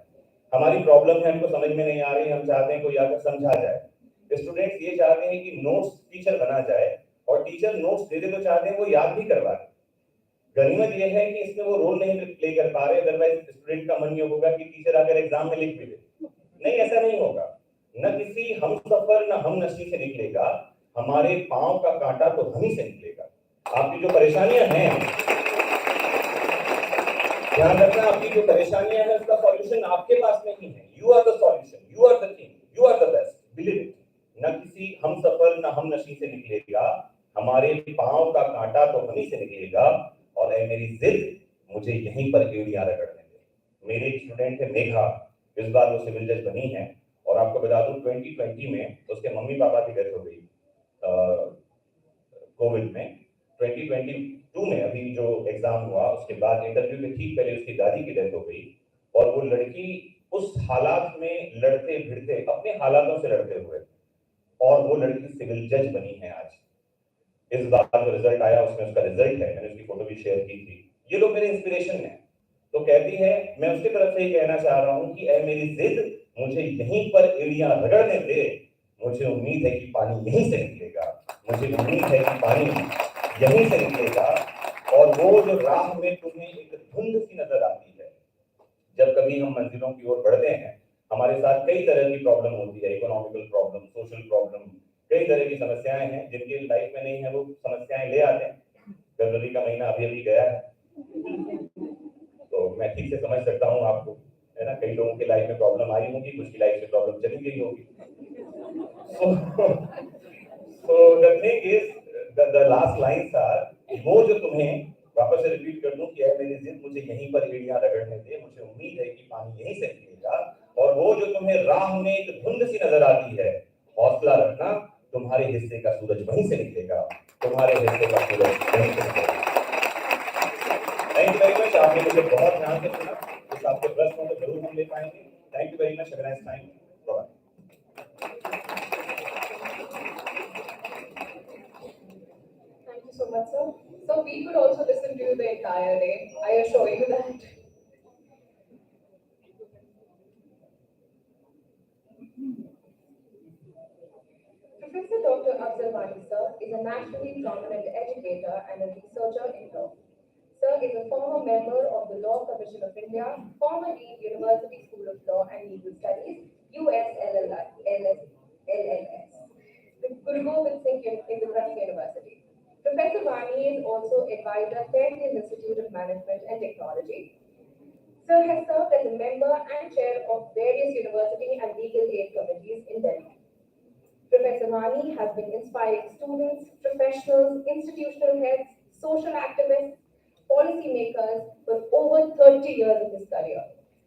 हमारी प्रॉब्लम है, हमको समझ में नहीं आ रही, हम चाहते हैं कोई आकर समझा जाए। स्टूडेंट्स ये चाहते हैं कि नोट्स टीचर बना जाए और टीचर नोट्स दे दे तो चाहते हैं वो याद भी करवा दे। गनीमत ये है कि इसमें वो रोल नहीं प्ले कर पा रहे, अदरवाइज स्टूडेंट का मन ये होगा कि टीचर आकर एग्जाम में लिख भी दे। नहीं, ऐसा नहीं होगा। न किसी हम सफर न हम नशी से निकलेगा, हमारे पांव का कांटा तो हम ही से निकलेगा। आपकी जो परेशानियां हैं, ध्यान रखना, आपकी जो परेशानियां हैं उसका सॉल्यूशन आपके पास नहीं है। You are the solution, you are the king, you are the best, believe it. न किसी हम सफर न हम नशी से निकलेगा, हमारे पांव का कांटा तो हम ही से निकलेगा, और ऐ मेरी जिद मुझे यहीं पर एड़ियां रगड़ने दे। मेरे एक स्टूडेंट है मेघा, इस बार वो सिविल जज बनी है, और आपको बता दूं 2020 में उसके मम्मी पापा की डेथ हो गई कोविड में। 2022 में अभी जो एग्जाम हुआ उसके बाद इंटरव्यू के ठीक पहले उसकी दादी की डेथ हो गई, और वो लड़की उस हालात में लड़ते भिड़ते अपने हालातों से लड़ते हुए, और वो लड़की सिविल जज बनी है आज। इस बार जो रिजल्ट आया उसमें उसका रिजल्ट है, मैंने उसकी फोटो भी शेयर की थी। ये लोग मेरे इंस्पिरेशन हैं। तो कहती है, मैं उसकी तरफ से ही कहना चाह रहा हूं कि ऐ मेरी जिद मुझे यहीं पर एड़ियां रगड़ने दे, मुझे उम्मीद है कि पानी यहीं से निकलेगा, मुझे उम्मीद है कि पानी यहीं से निकलेगा। और वो जो राह में तुम्हें एक धुंध सी नजर आती है, जब कभी हम मंजिलों की ओर बढ़ते हैं, हमारे साथ कई तरह की प्रॉब्लम होती है, इकोनॉमिकल प्रॉब्लम, सोशल प्रॉब्लम, कई तरह की समस्याएं हैं जिनकी लाइफ में नहीं है, वो समस्याएं ले आते हैं। फरवरी का महीना अभी अभी गया है, तो मैं ठीक से समझ सकता हूँ आपको, है ना। कई लोगों की लाइफ में प्रॉब्लम आई होगी, कुछ की लाइफ में प्रॉब्लम चली गई होगी। So the thing is, the last lines are, वो जो तुम्हें वापस से रिपीट कर दूं कि ऐ मेरी जिद मुझे यहीं पर एड़ियां रगड़ने दे, मुझे उम्मीद है कि पानी यहीं से निकलेगा। और वो जो तुम्हें राह में एक धुंध सी नजर आती है, हौसला रखना, तुम्हारे हिस्से का सूरज वहीं से निकलेगा, तुम्हारे हिस्से का सूरज वहीं से निकलेगा। थैंक यू वेरी मच, आपने मुझे बहुत ध्यान से सुना। कुछ आपके प्रश्न हो तो जरूर हम ले पाएंगे। Thank you very much, have a nice time, bye. Thank you so much, sir. So we could also listen to you the entire day. I assure you that. Professor Dr. Afzal Wani, sir, is a nationally prominent educator and a researcher in law. Sir is a former member of the Law Commission of India, former Dean, University School of Law and Legal Studies, USLLS, the Guru Gobind Singh Indraprasth University. Professor Wani is also advisor to the Institute of Management and Technology. Sir has served as a member and chair of various university and legal aid committees in Delhi. Professor Wani has been inspiring students, professionals, institutional heads, social activists, policymakers for over 30 years of his career.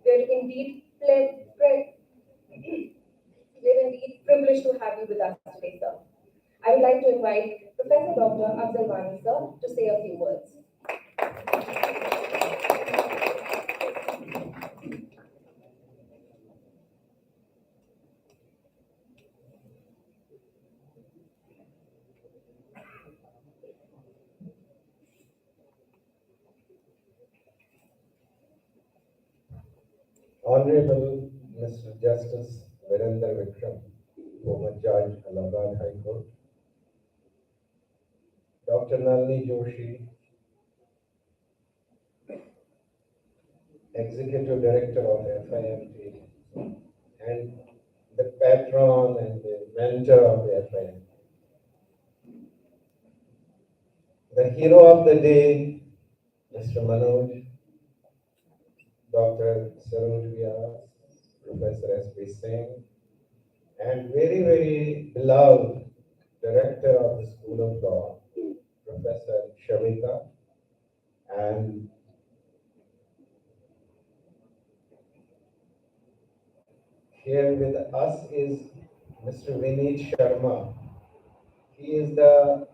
We are indeed privileged to have you with us today, sir. I would like to invite Professor Dr. Afzal Wani, sir, to say a few words. Honorable Mr. Justice Virender Vikram, former Judge, Allahabad High Court, Dr. Nalini Joshi, Executive Director of FIMT, and the patron and the mentor of the FIMT. The hero of the day, Mr. Manoj, Dr. Saroj Vyas, Professor S.P. Singh, and very, very beloved Director of the School of Law, Professor Shavita, and here with us is Mr. Vineet Sharma. He is the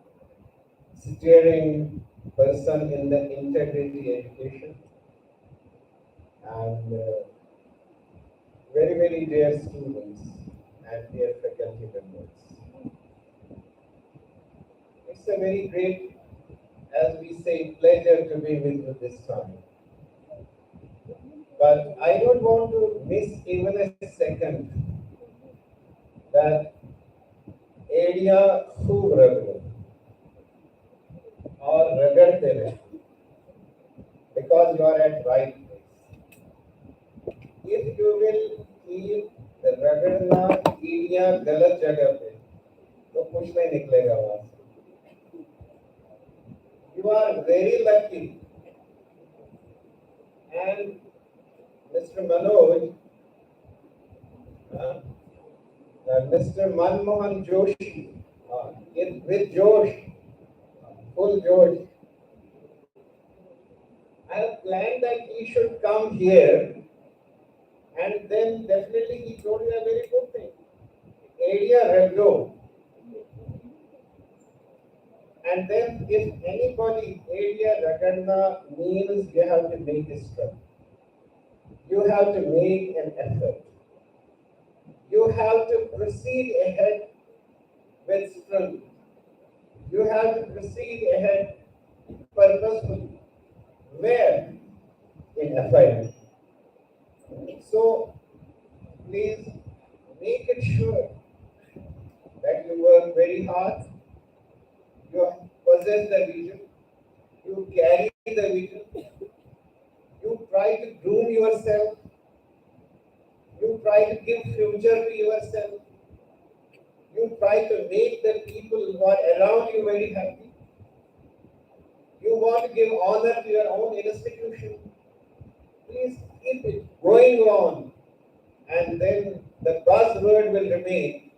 steering person in the integrity education, and very, very dear students and dear faculty members. It's a very great, as we say, pleasure to be with you this time. But I don't want to miss even a second that area खूब रगड़ो और रगड़ते रहे, because you are at right place. If you will keep रगड़ना कीड़ियां गलत जगह पे तो कुछ नहीं निकलेगा वहां से. You are very lucky. And Mr. Manoj, Mr. Manmohan Joshi, with Josh, full Josh, I have planned that he should come here, and then definitely he told me a very good thing. Area Ragdo. And then if anybody area Ragadna means you have to make a step. You have to make an effort. You have to proceed ahead with strength. You have to proceed ahead purposefully. Where? In FIM. So please make it sure that you work very hard, you possess the vision, you carry the vision, you try to groom yourself, you try to give future to yourself, you try to make the people who are around you very happy. You want to give honor to your own institution. Please keep it going on, and then the buzzword will remain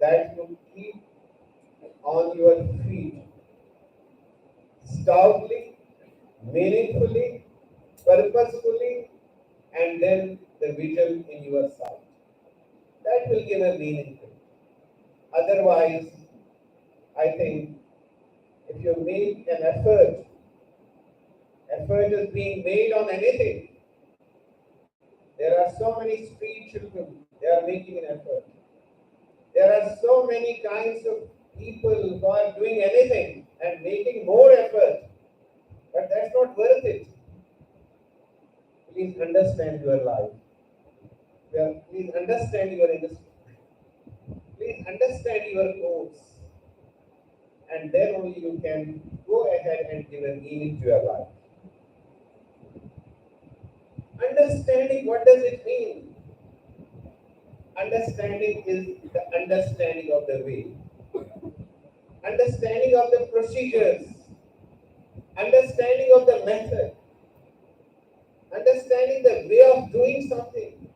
that you keep on your feet stoutly, meaningfully, purposefully, and then the vision in your sight. That will give a meaning to it. Otherwise, I think if you make an effort is being made on anything. There are so many street children, they are making an effort. There are so many kinds of people who are doing anything and making more effort, but that's not worth it. Please understand your life. Please understand your industry. Please understand your goals. And then only you can go ahead and give a meaning to your life. Understanding, what does it mean? Understanding is the understanding of the way. Understanding of the procedures. Understanding of the method. Understanding the way of doing something.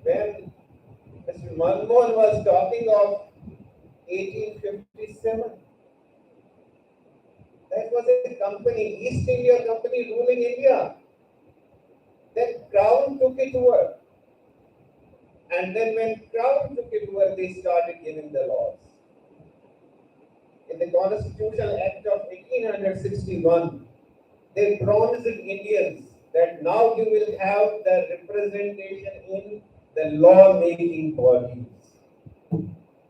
When Mr. Manmohan was talking of 1857, that was a company, East India Company ruling India. Then Crown took it over. And then when Crown took it over, they started giving the laws. In the Constitutional Act of 1861, they promised Indians that now you will have the representation in the law-making bodies.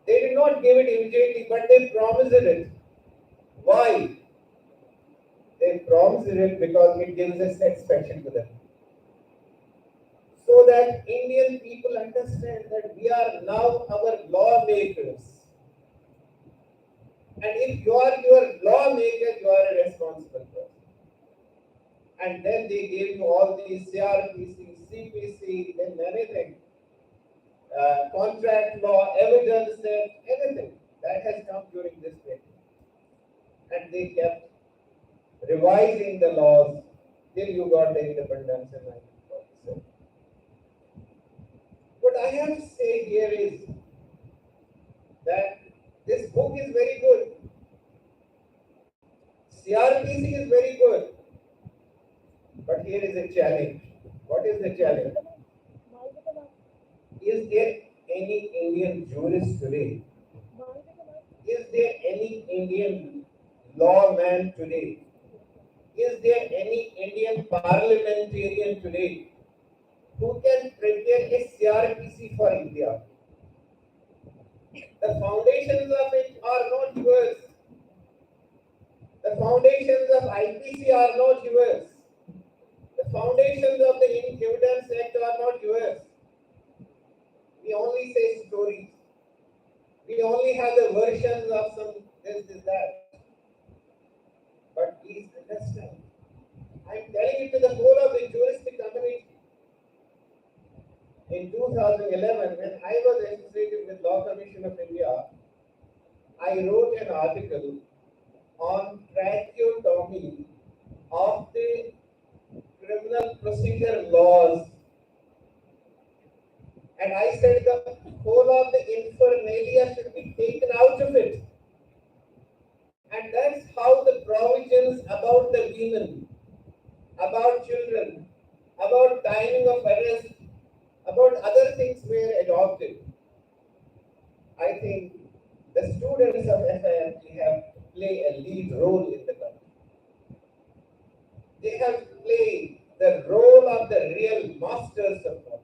They did not give it immediately, but they promised it. Why? They promised it because it gives a satisfaction to them. So that Indian people understand that we are now our lawmakers. And if you are your lawmaker, you are a responsible person. And then they gave you all these CRPC, CPC, then anything. Contract law, evidence, anything. That has come during this period. And they kept revising the laws till you got the independence in 1947. What I have to say here is that this book is very good. CRPC is very good. But here is a challenge. What is the challenge? Is there any Indian jurist today? Is there any Indian lawman today? Is there any Indian parliamentarian today who can prepare a CRPC for India? The foundations of it are not yours. The foundations of IPC are not yours. The foundations of the Evidence Act are not yours. We only say stories. We only have the versions of some this, that. But please understand, I am telling it to the whole of the juristic community. In 2011, when I was associated with Law Commission of India, I wrote an article on tracheotomy of the criminal procedure laws. And I said the whole of the infernalia should be taken out of it. And that's how the provisions about the women, about children, about timing of arrest, about other things were adopted. I think the students of FIMT have to play a lead role in the country. They have to play the role of the real masters of law.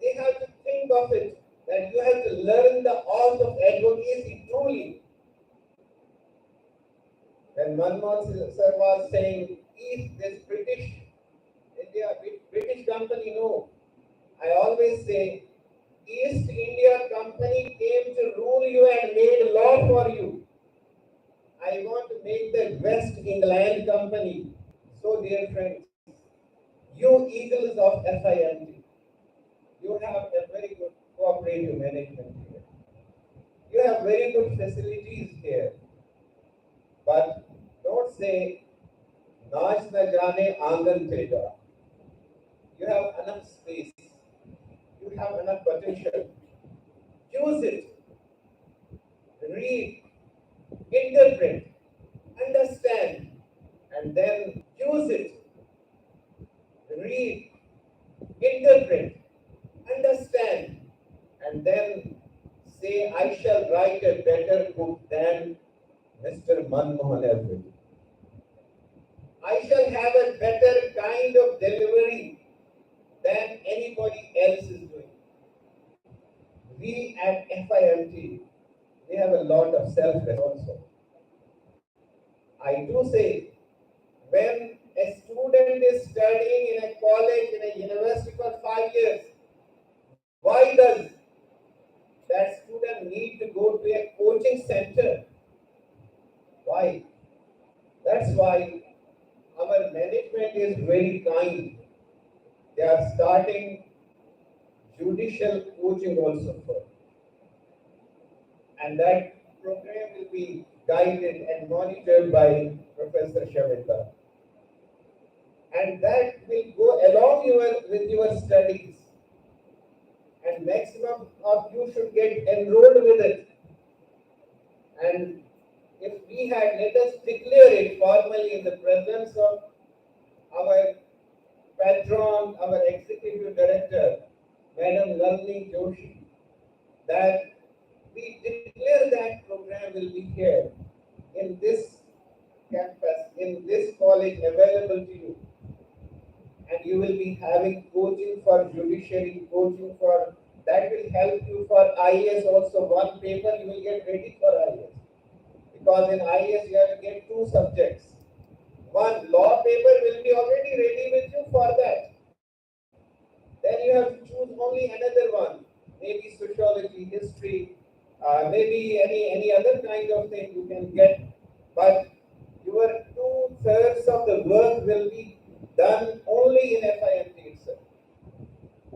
They have to think of it that you have to learn the art of advocacy truly. When Manmohan sir was saying, is this British India, British company? No. I always say, East India Company came to rule you and made law for you. I want to make the West England Company. So, dear friends, you eagles of FIMT, you have a very good cooperative management here. You have very good facilities here. But don't say, Naach na jane aangan tega. You have enough space. You have enough potential. Use it. Read, interpret, understand, and then use it. Read, interpret, understand, and then say, I shall write a better book than Mr. Manmohan has written. I shall have a better kind of delivery than anybody else is doing. We at FIMT, we have a lot of self-respect also. I do say, when a student is studying in a college, in a university for 5 years, why does that student need to go to a coaching center? Why? That's why our management is very kind. They are starting judicial coaching also for. And that program will be guided and monitored by Professor Shamita. And that will go along with your studies. And maximum of you should get enrolled with it. And if we had, let us declare it formally in the presence of our patron, our executive director, Madam Lalini Joshi, that we declare that program will be here in this campus, in this college available to you. And you will be having coaching for judiciary, coaching for, that will help you for IAS also. One paper you will get ready for IAS. Because in IAS you have to get 2 subjects. One law paper will be already ready with you for that. Then you have to choose only another one, maybe sociology, history, maybe any other kind of thing you can get. But your 2/3 of the work will be done only in FIMT itself.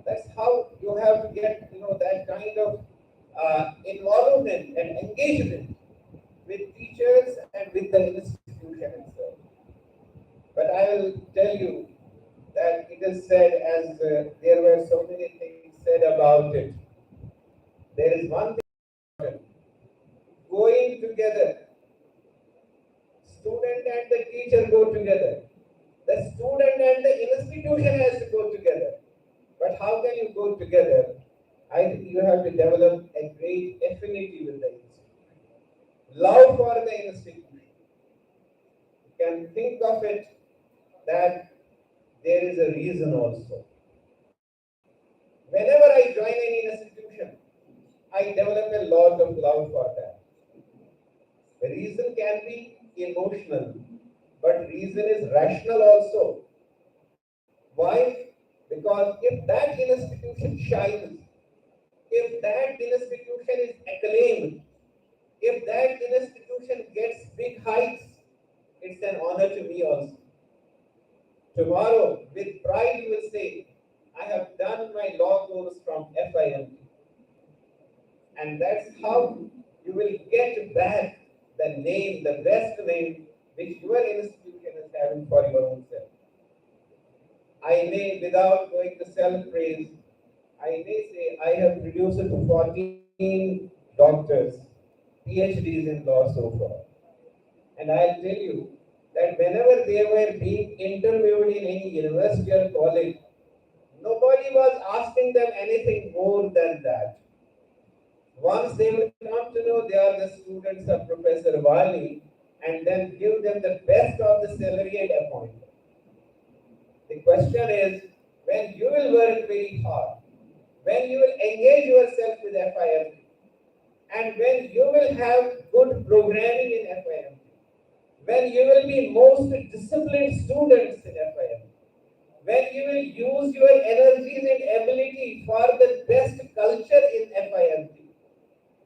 That's how you have to get that kind of involvement and engagement with teachers and with the institution itself. But I will tell you that it is said, as there were so many things said about it. There is one thing: going together. Student and the teacher go together. The student and the institution has to go together. But how can you go together? I think you have to develop a great affinity with the institution. Love for the institution. You can think of it that there is a reason also. Whenever I join any institution, I develop a lot of love for that. The reason can be emotional, but reason is rational also. Why? Because if that institution shines, if that institution is acclaimed, if that institution gets big heights, it's an honor to me also. Tomorrow, with pride, you will say, I have done my law course from Fimt. And that's how you will get back the name, the best name which your institution is having for your own self. I may, without going to self-praise, I may say I have produced 14 doctors, PhDs in law so far. And I'll tell you that whenever they were being interviewed in any university or college, nobody was asking them anything more than that. Once they will come to know they are the students of Professor Wali, and then give them the best of the salary and appointment. The question is, when you will work very hard, when you will engage yourself with FIM, and when you will have good programming in FIM, when you will be most disciplined students in FIM, when you will use your energies and ability for the best culture in FIM,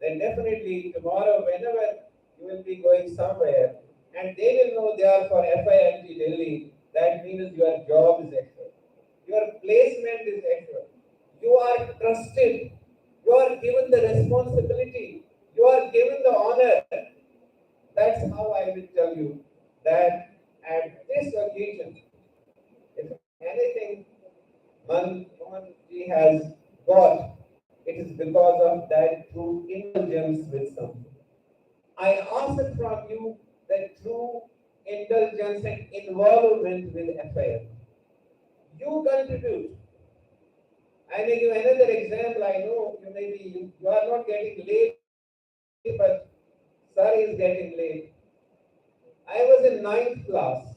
then definitely tomorrow, whenever you will be going somewhere, and they will know they are for FIMT Delhi, that means your job is assured. Your placement is assured. You are trusted. You are given the responsibility. You are given the honor. That's how I will tell you that at this occasion, if anything Mohanji has got, it is because of that true indulgence with something. I ask from you that true indulgence and involvement with FIM. You contribute. I may give another example. I know you are not getting late, but sir is getting late. I was in ninth class,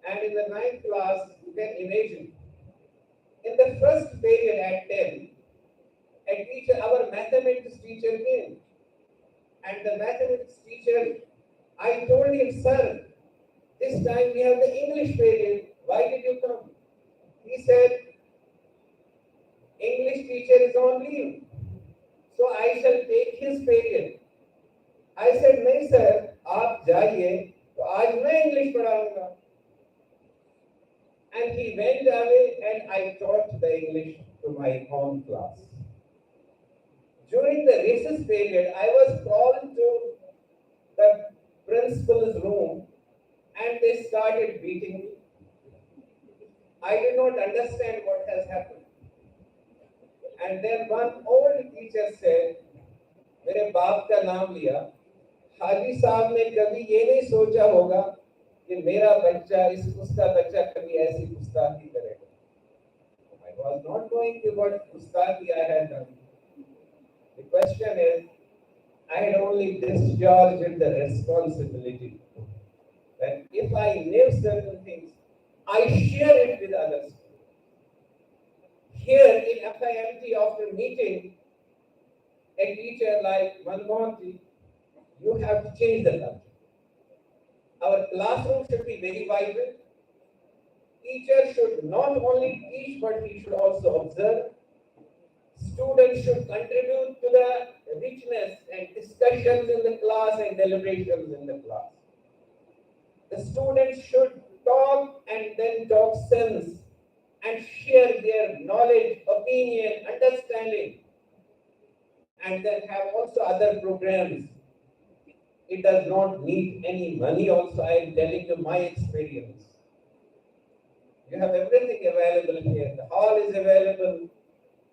and in the ninth class, you can imagine, in the first period at 10, our mathematics teacher came. And the mathematics teacher, I told him, sir, this time we have the English period. Why did you come? He said, English teacher is on leave, so I shall take his period. I said, नहीं sir, आप जाइए, तो आज मैं English पढ़ाऊंगा. And he went away, and I taught the English to my own class. During the recess period, I was called to the principal's room, and they started beating me. I did not understand what has happened. And then one old teacher said, मेरे बाप का नाम लिया, हाजी साहब ने कभी ये नहीं सोचा होगा कि मेरा बच्चा उसका बच्चा कभी ऐसी गुस्ताखी करेगा. I was not going to what gustaki I had done. The question is, I had only discharged the responsibility. That if I knew certain things, I share it with others. Here in FIMT, after meeting a teacher like Manmohanji, you have to change the culture. Our classroom should be very vibrant. Teacher should not only teach, but he should also observe. Students should contribute to the richness and discussions in the class and deliberations in the class. The students should talk and then talk sense and share their knowledge, opinion, understanding, and then have also other programs. It does not need any money also. I am telling you my experience. You have everything available here. The hall is available.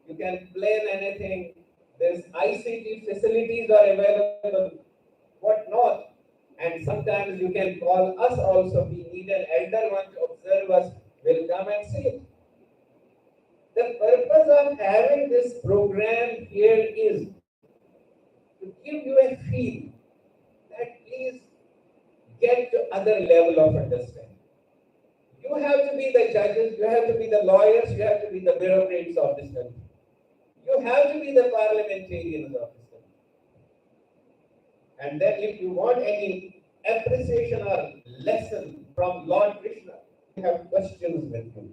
You can plan anything. There's ICT facilities are available. What not? And sometimes you can call us also. We need an elder one to observe us. We'll come and see it. The purpose of having this program here is to give you a feel that please get to other level of understanding. You have to be the judges, you have to be the lawyers, you have to be the bureaucrats of this country. You have to be the parliamentarians of this country. And then if you want any appreciation or lesson from Lord Krishna, you have questions with you.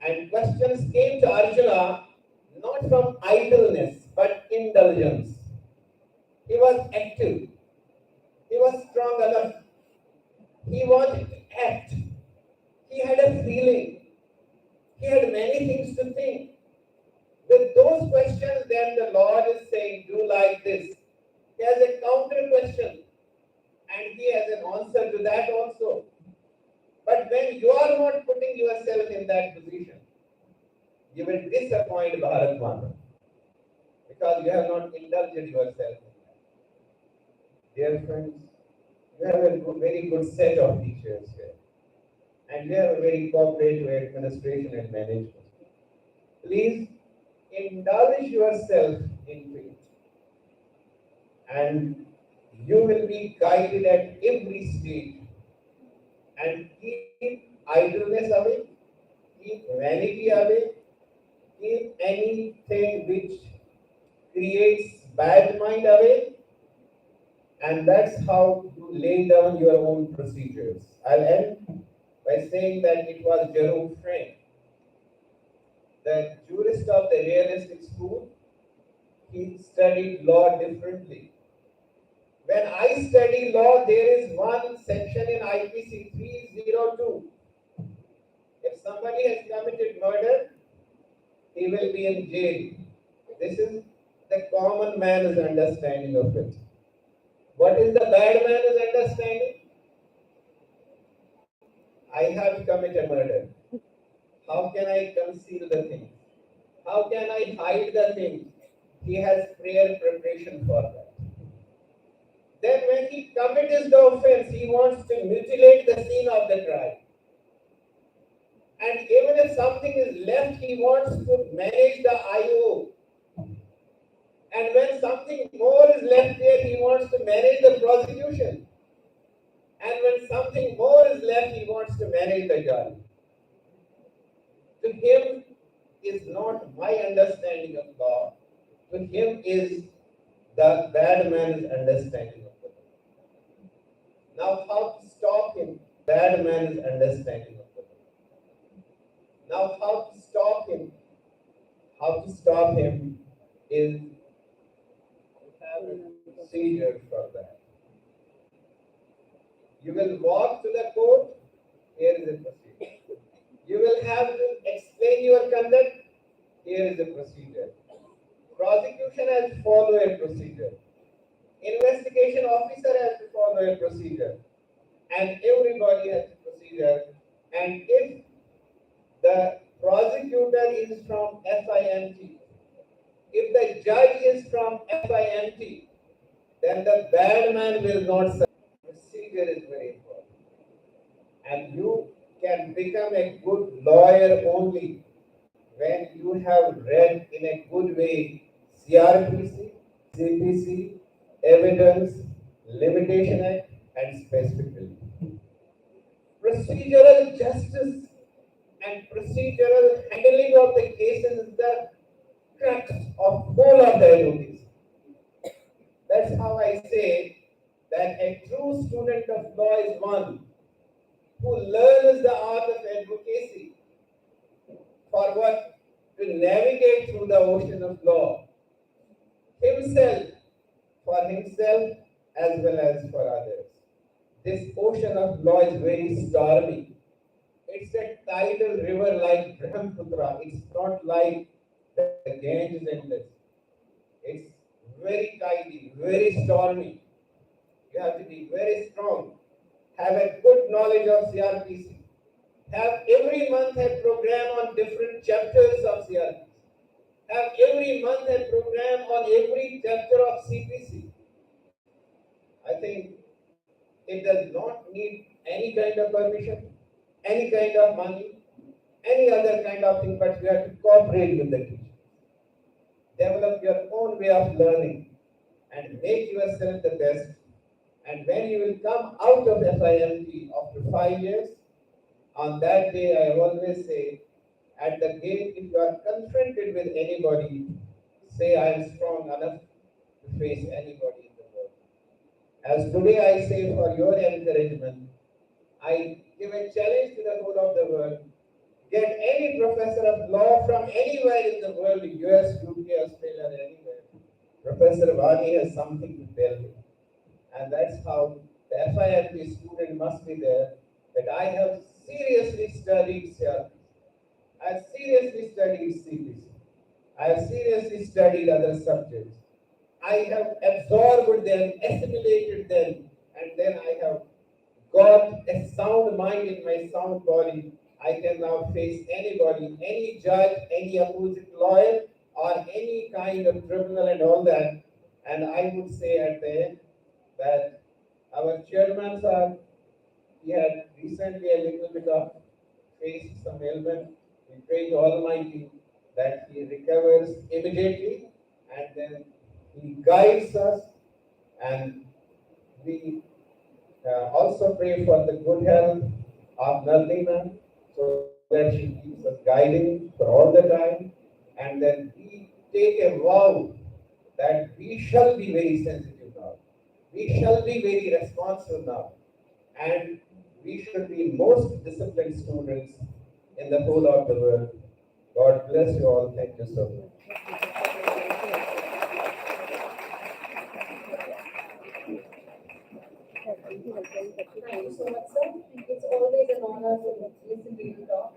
And questions came to Arjuna not from idleness, but indulgence. He was active. He was strong enough. He wanted to act. He had a feeling. He had many things to think. With those questions, then the Lord is saying, do like this. He has a counter question, and he has an answer to that also. But when you are not putting yourself in that position, you will disappoint Bharat Mata because you have not indulged yourself in that. Dear friends, you have a very good set of teachers here, and you have a very cooperative administration and management. Please indulge yourself into it, and you will be guided at every stage. And keep idleness away, keep vanity away, keep anything which creates bad mind away, and that's how you lay down your own procedures. I'll end by saying that it was Jerome Frank, the jurist of the realistic school. He studied law differently. When I study law, there is one section in IPC 302. If somebody has committed murder, he will be in jail. This is the common man's understanding of it. What is the bad man's understanding? I have committed murder. How can I conceal the thing? How can I hide the thing? He has prayer preparation for that. Then when he commits the offense, he wants to mutilate the scene of the crime. And even if something is left, he wants to manage the IO. And when something more is left there, he wants to manage the prosecution. And when something more is left, he wants to manage the judge. To him is not my understanding of law. To him is the bad man's understanding of the law. Now, how to stop him? Bad man's understanding of the law. Now, how to stop him? How to stop him is to have a procedure for that. You will walk to the court, here is a procedure. You will have to explain your conduct, here is a procedure. Prosecution has to follow a procedure. Investigation officer has to follow a procedure. And everybody has a procedure. And if the prosecutor is from FIMT, if the judge is from FIMT, then the bad man will not serve. Procedure is very important. And you can become a good lawyer only when you have read in a good way CRPC, CPC, Evidence, Limitation Act, and specifically. Procedural justice and procedural handling of the cases is the crux of all of the advocacy. That's how I say that a true student of law is one who learns the art of advocacy for what? To navigate through the ocean of law, himself, for himself as well as for others. This ocean of law is very stormy. It's a tidal river like Brahmaputra. It's not like the Ganges and this. It's very tidy, very stormy. You have to be very strong. Have a good knowledge of CRPC. Have every month a program on different chapters of CRPC. Have every month a program on every chapter of CPC. I think it does not need any kind of permission, any kind of money, any other kind of thing, but you have to cooperate with the teacher. Develop your own way of learning and make yourself the best. And when you will come out of FIMT after 5 years, on that day I always say, at the gate, if you are confronted with anybody, say I am strong enough to face anybody in the world. As today I say for your encouragement, I give a challenge to the whole of the world. Get any professor of law from anywhere in the world, US, UK, Australia, anywhere. Professor Vani has something to tell you. And that's how the FIMT student must be there, that I have seriously studied CRPC. I have seriously studied CPC. I have seriously studied other subjects. I have absorbed them, assimilated them, and then I have got a sound mind in my sound body. I can now face anybody, any judge, any opposite lawyer, or any kind of tribunal and all that. And I would say at the end that our chairman, sir, he had recently a little bit of faced some ailment. We pray to Almighty that he recovers immediately and then he guides us, and we also pray for the good health of Nardina so that she keeps us guiding for all the time. And then we take a vow that we shall be very sensitive now. We shall be very responsive now. And we should be most disciplined students in the whole of the world. God bless you all. Thank you so much. Thank you so much, sir. It's always an honor to listen to you talk.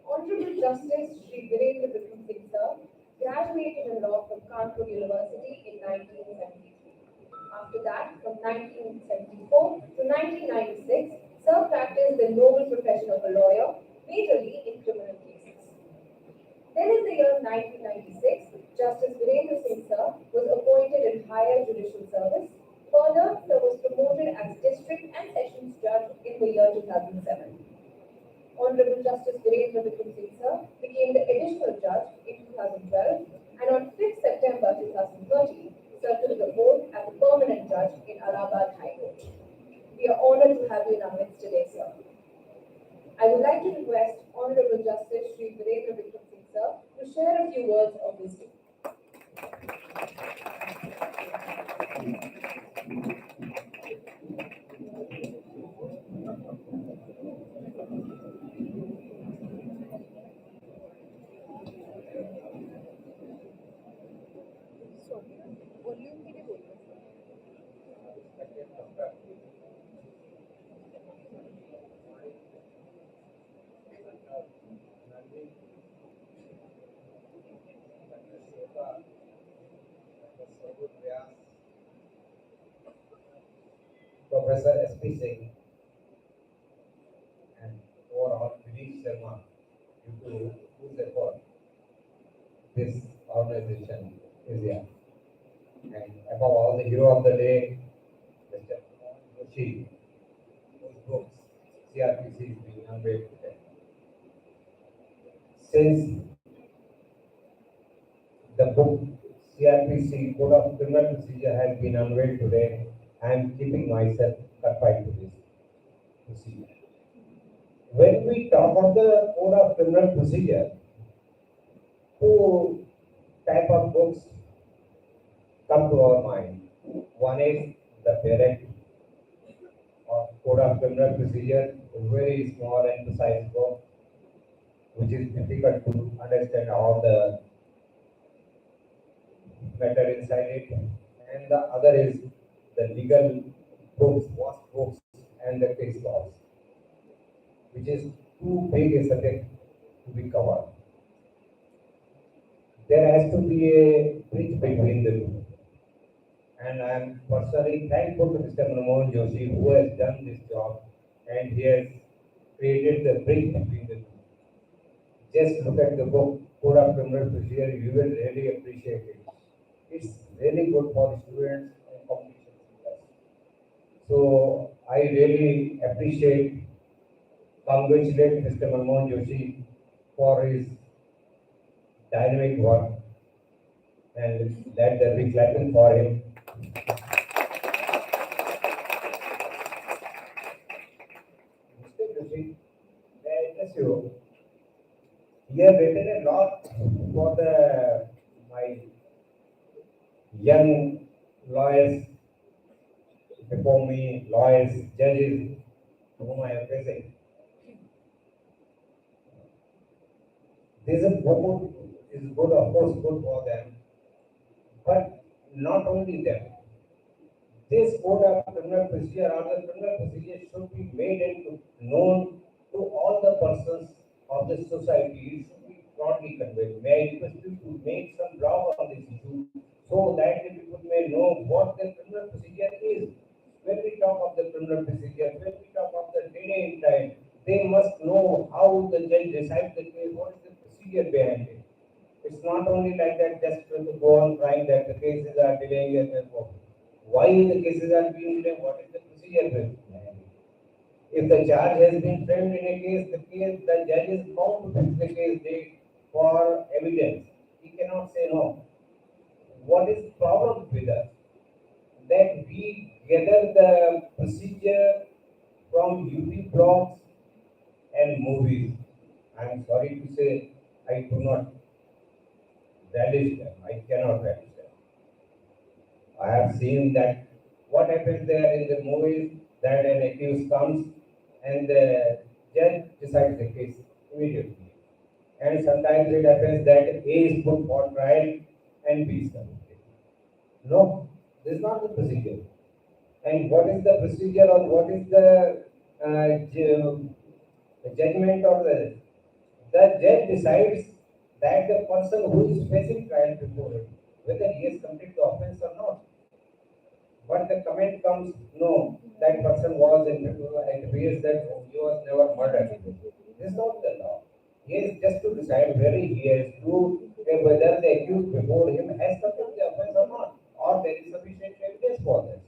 Honorable Justice Shri Virendra Vikram Singh, sir, graduated in law from Kanpur University in 1973. After that, from 1974 to 1996, sir practiced the noble profession of a lawyer, majorly in criminal cases. Then in the year 1996, Justice Virendra Singh, sir, was appointed in higher judicial service. Further, sir was promoted as district and sessions judge in the year 2007. Honorable Justice Virendra Vikram Singh, sir, became the additional judge in 2012, and on 5th September 2013, sir took the oath as a permanent judge in Allahabad High Court. We are honored to have you in our midst today, sir. I would like to request Honorable Justice Shri Virendra Vikram Singh, sir, to share a few words of wisdom. Professor S.P. Singh and overall Vineet Sharma, due to whose effort this organization is here. And above all, the hero of the day, Mr. Joshi, whose books CRPC is being unveiled today. Since the book CRPC Code of Criminal Procedure has been unveiled today, I am keeping myself confined to this procedure. When we talk of the Code of Criminal Procedure, two type of books come to our mind. One is the direct of Code of Criminal Procedure, a very small and precise book, which is difficult to understand all the matter inside it. And the other is the legal books, vast books, and the case laws, which is too big a subject to be covered. There has to be a bridge between the two. And I am personally thankful to Mr. Manmohan Joshi, who has done this job, and he has created the bridge between the two. Just look at the book, Code of Criminal Procedure, you will really appreciate it. It's really good for the students and competition seekers. So I really appreciate, congratulate Mr. Manmohan Joshi for his dynamic work, and let the big clapping for him. Mr. Joshi, may I address you? He has written a lot for my young lawyers before me, lawyers, judges, whom I am facing. This book is good, of course, good for them, but not only them. This code of criminal procedure or the criminal procedure should be made and known to all the persons of the society should be broadly conveyed. May I request you to make some blog on this issue so that the people may know what the criminal procedure is. When we talk of the criminal procedure, when we talk of the delay in time, they must know how the judge decides the case, what is the procedure behind it. It's not only like that just to go on crying that the cases are delaying and therefore. Why the cases are being delayed? What is the procedure behind it? If the charge has been framed in a case, the judge is bound to fix the case date for evidence. He cannot say no. What is the problem with us? That we gather the procedure from UP blogs and movies. I'm sorry to say, I do not relish them. I cannot relish them. I have seen that what happens there in the movies that an accused comes and the judge decides the case immediately. And sometimes it happens that A is put for trial and B is convicted. No, this is not the procedure. And what is the procedure or what is the judgment or the judge decides that the person who is facing trial before him, whether he has committed the offense or not. But the comment comes, no, that person was in and appears that he was never murdered. This is not the law. He is just to decide whether he has to, whether the accused before him has committed the offense or not, or there is sufficient evidence for that.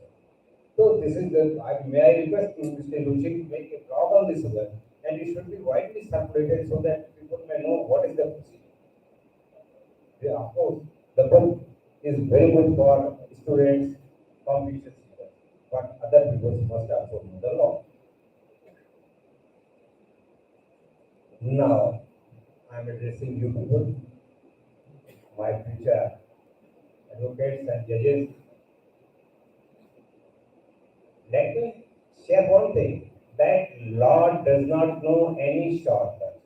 So this is the, may I request Mr. Lucy to make a blog on this one, and it should be widely circulated so that people may know what is the procedure. Yeah, of course, the book is very good for students, competition seekers, but other people must also know the law. Now, I am addressing you people, my future advocates and judges. Let me share one thing, that law does not know any shortcuts.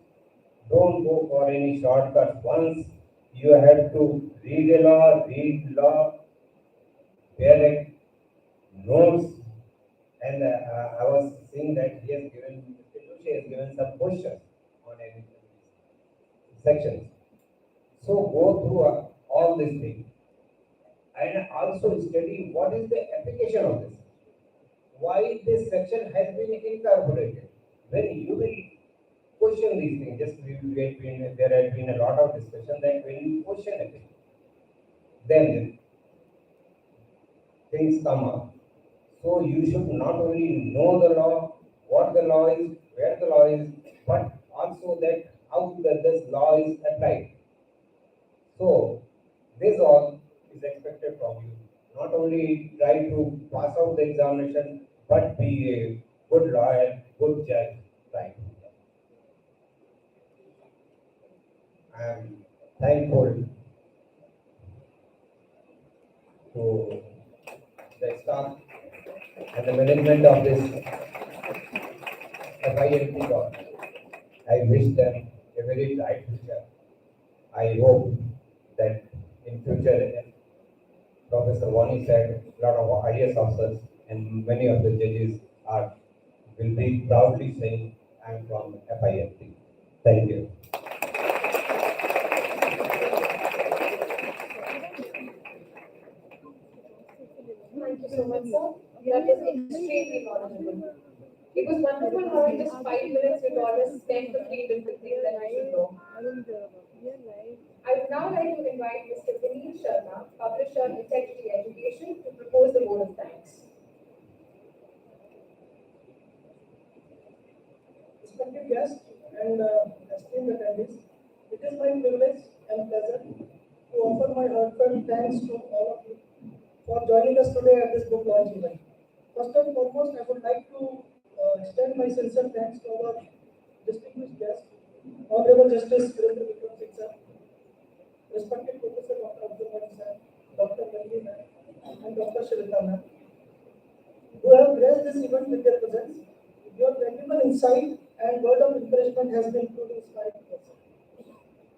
Don't go for any shortcuts. Once you have to read law, direct notes, and I was seeing that he has given, Mr. Joshi has given some questions on any sections. So go through all these things and also study what is the application of this. Why this section has been incorporated. When you will question these things, there has been a lot of discussion that when you question it, then things come up. So you should not only know the law, what the law is, where the law is, but also that how this law is applied. So this all is expected from you. Not only try to pass out the examination, but be a good lawyer, good judge, right? I am thankful to the staff and the management of this FIMT board. I wish them a very bright future. I hope that in future, Professor Wani said, a lot of IAS officers and many of the judges will be proudly saying, I'm from FIMT. Thank you. Thank you so much, sir. That was extremely knowledgeable. It was wonderful how in just 5 minutes you taught us 10 to 15 different things that we should know. I would now like to invite Mr. Vineet Sharma, publisher in Integrity Education, to propose the vote of thanks. Respected guests and esteemed attendees, it is my privilege and pleasure to offer my heartfelt thanks to all of you for joining us today at this book launch event. First and foremost, I would like to extend my sincere thanks to our distinguished guest, Honorable Justice Virendra Vikram Singh sir, respected Professor Dr. Abdul Ghani sir, Dr. Ganji ma'am, and Dr. Shivita ma'am, who have graced this event with their presence. Your valuable insight and word of encouragement has been truly inspiring to us.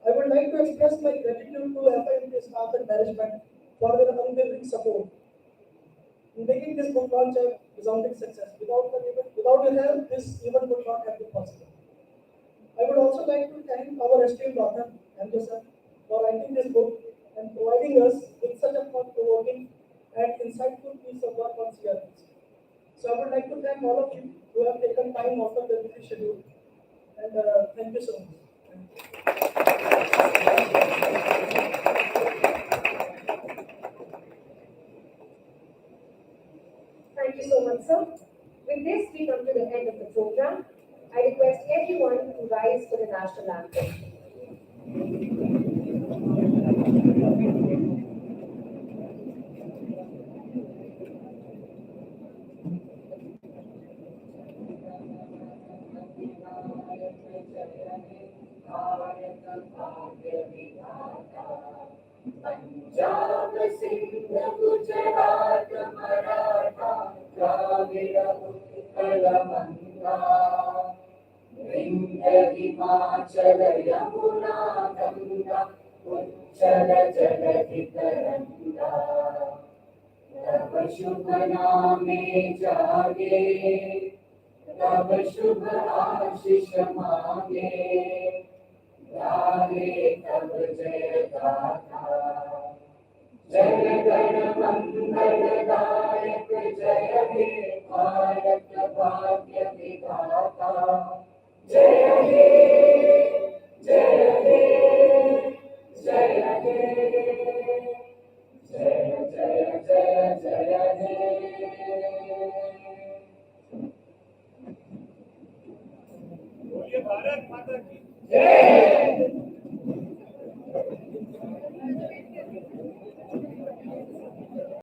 I would like to express my gratitude to FIMT staff and management for their unwavering support in making this book launch a resounding success. Without your help, this event would not have been possible. I would also like to thank our esteemed author, MJ sir, for writing this book and providing us with such a thought-provoking and insightful piece of work on CRPs. So I would like to thank all of you who have taken time off of their busy schedule, and thank you so much. Thank you so much, sir. With this, we come to the end of the program. I request everyone to rise for the national anthem. Punjab Sindh Gujarat Maratha Dravida Utkal बंगा विंध्य हिमाचल यमुना गंगा उच्चल जलधि तरंगा तब शुभ नामे जागे तब शुभ आशीष मांगे गाहे तब जय गाथा जय गण मंगल दायक जय हे भारत भाग्य विधाता जय हे जय हे जय हे जय जय जय जय हे